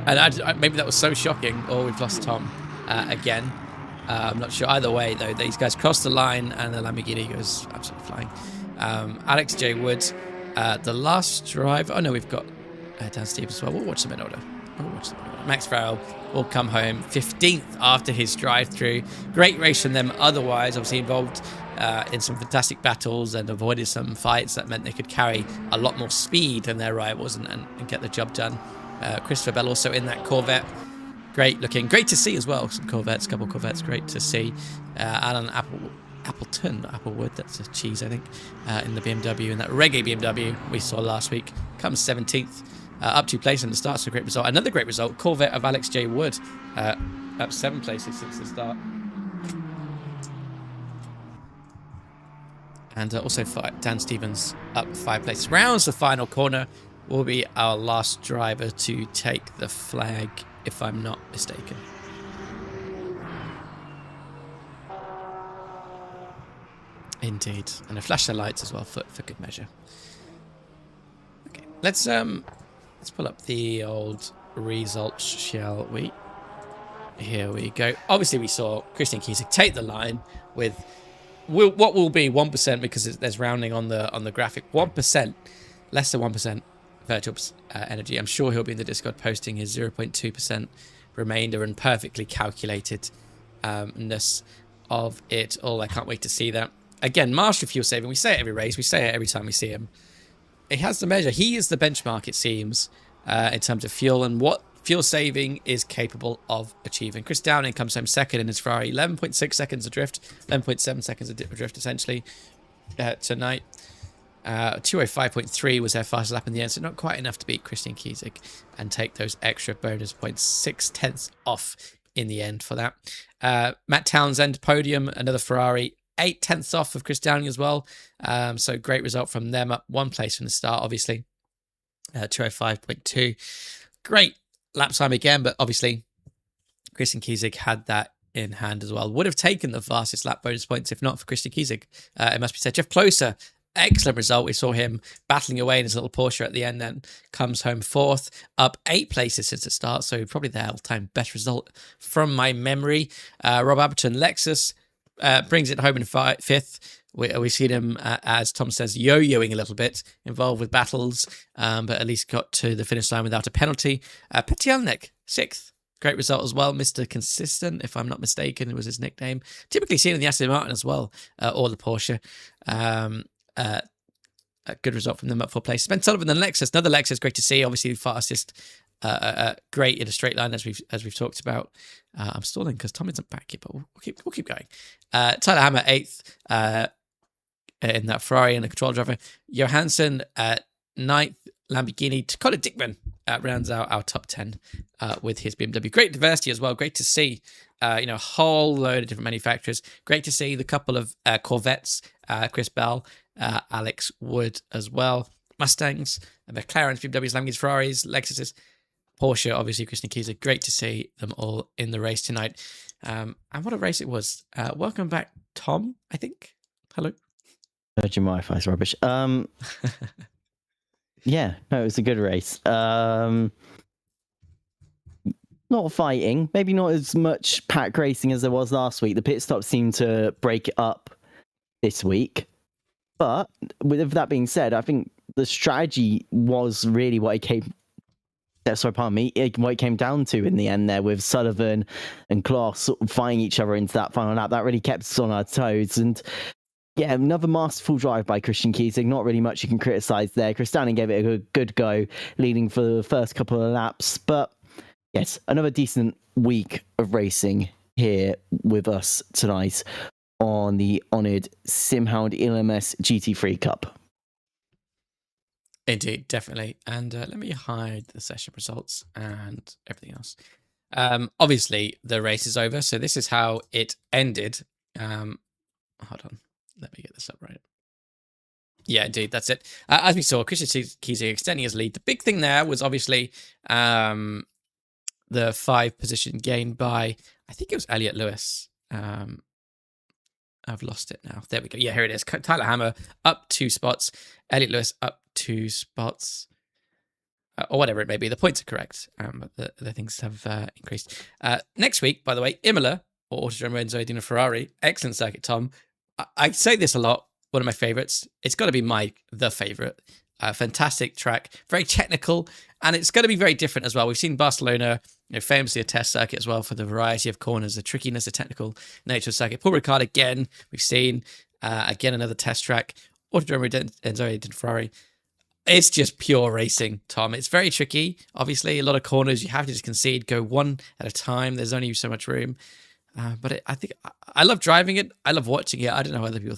And maybe that was so shocking. Or we've lost Tom again. I'm not sure. Either way, though, these guys cross the line and the Lamborghini goes absolutely flying. Alex J. Wood. The last drive. Oh no, we've got Dan Stevens as well. We'll watch them in order. Max Farrell will come home 15th after his drive-through. Great race from them. Otherwise, obviously involved in some fantastic battles and avoided some fights that meant they could carry a lot more speed than their rivals and get the job done. Christopher Bell also in that Corvette. Great looking. Great to see as well. Some Corvettes, couple Corvettes. Great to see. Alan Appleton, Applewood, that's a cheese, I think, in the BMW, and that reggae BMW we saw last week comes 17th, up 2 places in the start, so great result. Another great result, Corvette of Alex J. Wood, up 7 places since the start. And also for Dan Stevens up 5 places. Rounds the final corner will be our last driver to take the flag, if I'm not mistaken. Indeed, and a flash of lights as well for good measure. Okay, let's pull up the old results, shall we? Here we go. Obviously, we saw Christian Kiesig take the line with what will be 1% because there's rounding on the graphic. 1%, less than 1% virtual energy. I'm sure he'll be in the Discord posting his 0.2% remainder and perfectly calculated ness of it all. I can't wait to see that. Again, master fuel saving. We say it every race. We say it every time we see him. He has the measure. He is the benchmark, it seems, in terms of fuel and what fuel saving is capable of achieving. Chris Downing comes home second in his Ferrari. 11.6 seconds adrift. 11.7 seconds adrift, essentially, tonight. 205.3 was their fastest lap in the end, so not quite enough to beat Christian Kiesig and take those extra bonus points. 6/10 off in the end for that. Matt Townsend, podium, another Ferrari. 8/10 off of Chris Downing as well. So great result from them, up 1 place from the start, obviously. 205.2. Great lap time again, but obviously Christian Kiesig had that in hand as well. Would have taken the fastest lap bonus points if not for Christian Kiesig, it must be said. Jeff Closer, excellent result. We saw him battling away in his little Porsche at the end, then comes home 4th, up 8 places since the start, so probably the all-time best result from my memory. Rob Aberton, Lexus, brings it home in 5th. We've seen him, as Tom says, yo-yoing a little bit, involved with battles, but at least got to the finish line without a penalty. Petty Jelinek, 6th. Great result as well. Mr. Consistent, if I'm not mistaken, was his nickname. Typically seen in the Aston Martin as well, or the Porsche. A good result from them, up 4 places. Ben Sullivan, then Lexus. Another Lexus, great to see. Obviously, the fastest. Great in a straight line, as we've talked about. I'm stalling because Tom isn't back here, but we'll keep going. Tyler Hammer, 8th. in that Ferrari and the control driver. Johansson at 9th, Lamborghini. Dakota Dickman rounds out our top 10 with his BMW. Great diversity as well. Great to see, a whole load of different manufacturers. Great to see the couple of Corvettes, Chris Bell, Alex Wood as well. Mustangs, McLarens, BMWs, Lamborghinis, Ferraris, Lexuses, Porsche, obviously Christian Kieser. Great to see them all in the race tonight. And what a race it was. Welcome back, Tom, I think. Hello. Virgin Wi-Fi is rubbish. Yeah, no, it was a good race. Not fighting, maybe not as much pack racing as there was last week. The pit stops seemed to break it up this week. But with that being said, I think the strategy was really what it came. Sorry, pardon me. What it came down to in the end there, with Sullivan and Kloss sort of fighting each other into that final lap, that really kept us on our toes. And yeah, another masterful drive by Christian Kiesig. Not really much you can criticise there. Kristanen gave it a good go, leading for the first couple of laps. But yes, another decent week of racing here with us tonight on the oNiD SimHound ELMS GT3 Cup. Indeed, definitely. And let me hide the session results and everything else. Obviously, the race is over, so this is how it ended. Hold on. Let me get this up right. Yeah, indeed, that's it. As we saw, Christian Kiesig extending his lead. The big thing there was obviously the 5 position gain by, I think it was Elliot Lewis. I've lost it now. There we go. Yeah, here it is. Tyler Hammer up 2 spots. Elliot Lewis up 2 spots. Or whatever it may be. The points are correct. But the things have increased. Next week, by the way, Imola, or Autodromo Enzo Dino Ferrari. Excellent circuit, Tom. I say this a lot. One of my favorites. It's got to be the favorite. Fantastic track. Very technical. And it's going to be very different as well. We've seen Barcelona, famously a test circuit as well for the variety of corners, the trickiness, the technical nature of the circuit. Paul Ricard again, we've seen again another test track. Autodromo Enzo Dino Ferrari. It's just pure racing, Tom. It's very tricky. Obviously, a lot of corners you have to just concede, go one at a time. There's only so much room. But I think I love driving it. I love watching it. I don't know how other people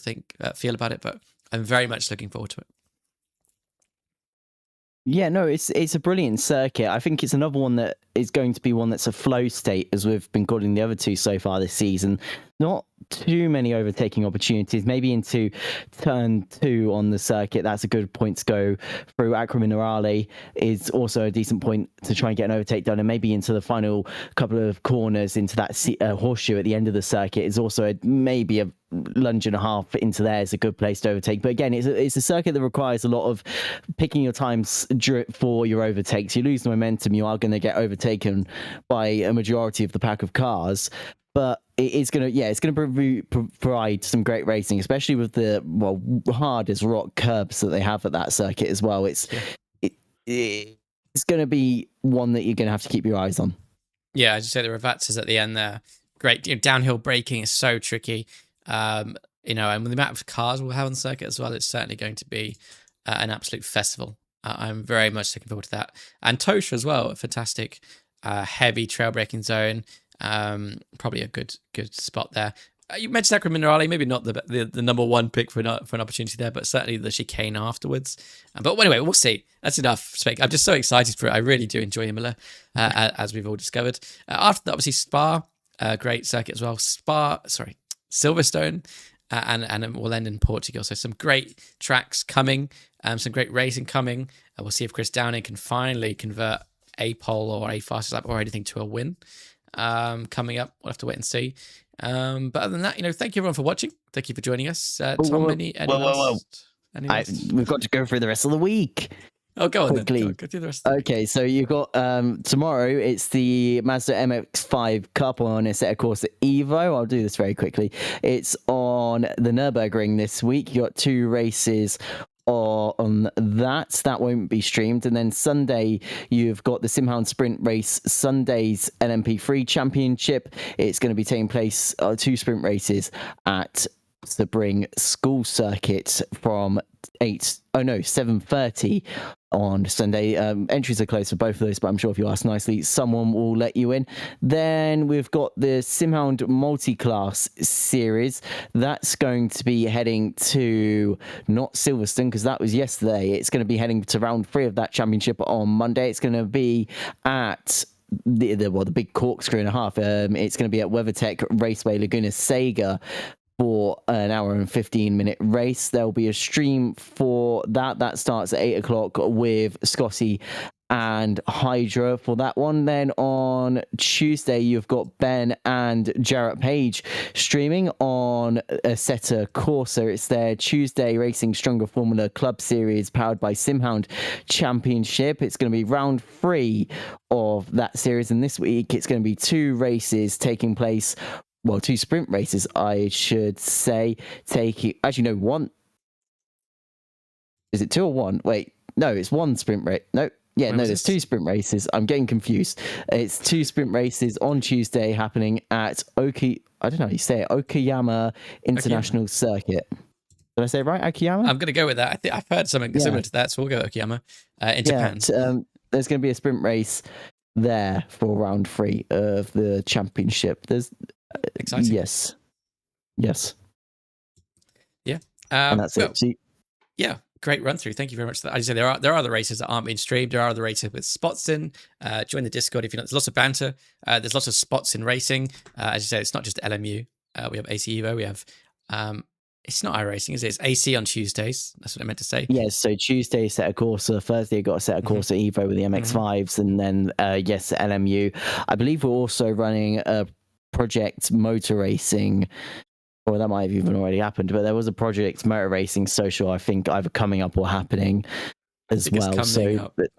feel about it, but I'm very much looking forward to it. Yeah, no, it's a brilliant circuit. I think it's another one that is going to be one that's a flow state, as we've been calling the other two so far this season. Not too many overtaking opportunities. Maybe into turn 2 on the circuit. That's a good point to go through. Acqua Minerale is also a decent point to try and get an overtake done. And maybe into the final couple of corners into that horseshoe at the end of the circuit is also maybe a lunge and a half into there is a good place to overtake. But again, it's a circuit that requires a lot of picking your times for your overtakes. You lose the momentum, you are going to get overtaken by a majority of the pack of cars. But it's going to provide some great racing, especially with the hard as rock curbs that they have at that circuit as well. It's going to be one that you're going to have to keep your eyes on. Yeah, as you say, the Ravazzas at the end there, great. Downhill braking is so tricky. And with the amount of cars we'll have on the circuit as well, it's certainly going to be an absolute festival. I'm very much looking forward to that. And Tosha as well, a fantastic heavy trail braking zone. Probably a good spot there. You mentioned Acqua Minerale, maybe not the number one pick for an opportunity there, but certainly the chicane afterwards. But anyway, we'll see. That's enough speak. I'm just so excited for it. I really do enjoy Imola, as we've all discovered. After that, obviously Spa, great circuit as well. Silverstone, and we'll end in Portugal. So some great tracks coming, some great racing coming. We'll see if Chris Downing can finally convert a pole or a fastest lap or anything to a win. Coming up, we'll have to wait and see. But other than that, thank you everyone for watching. Thank you for joining us. Tom, any last? We've got to go through the rest of the week. Oh, go on quickly. Then. Go through the rest of the week. So you've got tomorrow, it's the Mazda MX-5 Cup on Assetto Corsa Evo. I'll do this very quickly. It's on the Nürburgring this week. You got 2 races on that won't be streamed, and then Sunday you've got the SimHound Sprint Race Sundays LMP3 Championship. It's going to be taking place 2 sprint races at to bring school circuits from 7:30 on Sunday. Entries are closed for both of those, but I'm sure if you ask nicely, someone will let you in. Then we've got the SimHound multi-class series. That's going to be heading to not Silverstone, because that was yesterday. It's going to be heading to round 3 of that championship on Monday. It's going to be at the big corkscrew and a half. It's going to be at WeatherTech Raceway Laguna Seca for an hour and 15-minute race. There'll be a stream for that. That starts at 8 o'clock with Scotty and Hydra for that one. Then on Tuesday, you've got Ben and Jarrett Page streaming on Assetto Corsa. It's their Tuesday Racing Stronger Formula Club Series powered by SimHound Championship. It's going to be round 3 of that series, and this week it's going to be 2 races taking place. Well, 2 sprint races, I should say. One. Is it 2 or 1? Wait, no, it's 1 sprint race. No, yeah, no, there's 2 sprint races. I'm getting confused. It's 2 sprint races on Tuesday happening at I don't know how you say it, Okayama International Circuit. Did I say it right, Okayama? I'm going to go with that. I think I've heard something similar to that, so we'll go Okayama in Japan. There's going to be a sprint race there for round 3 of the championship. There's exciting. Yes. Yeah. And that's it. Yeah, great run through. Thank you very much for that. As you say, there are other races that aren't being streamed. There are other races with spots in. Join the Discord if you know. There's lots of banter. There's lots of spots in racing. As you say, it's not just LMU. We have AC Evo. We have it's not iRacing, is it? It's AC on Tuesdays. That's what I meant to say. Yeah, so Tuesday Assetto Corsa, Thursday I got Assetto Corsa Evo with the MX-5s, and then LMU. I believe we're also running a Project Motor Racing, or that might have even already happened, but there was a Project Motor Racing social, I think, either coming up or happening as well. Up.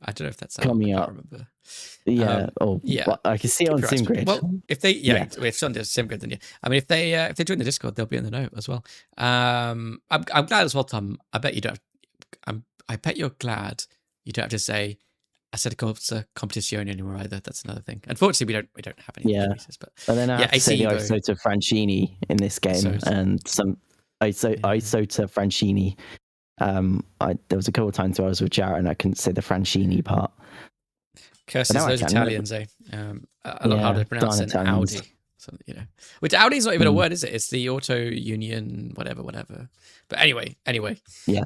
I don't know if that's coming up. Remember. Yeah. I can see it on SimGrid. Well, if they, if it's on SimGrid, then yeah. I mean, if they join the Discord, they'll be in the note as well. I'm glad as well, Tom. I bet you don't. I bet you're glad you don't have to say Assetto Corsa Competizione anymore either. That's another thing. Unfortunately, we don't have any races. But then I have to say the Isota Francini in this game, and some Isota Francini. There was a couple of times where I was with Jarrett and I couldn't say the Francini part. Curses those Italians, eh? I love how they pronounce an Audi. So, which Audi is not even a word, is it? It's the Auto Union, whatever. But anyway. Yeah.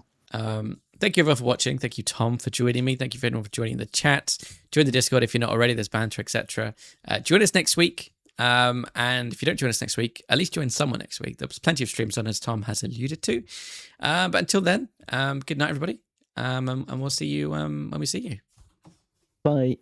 Thank you everyone for watching. Thank you, Tom, for joining me. Thank you everyone for joining the chat. Join the Discord if you're not already. There's banter, etc. Join us next week. And if you don't join us next week, at least join someone next week. There's plenty of streams on, as Tom has alluded to. But until then, good night, everybody. And we'll see you when we see you. Bye.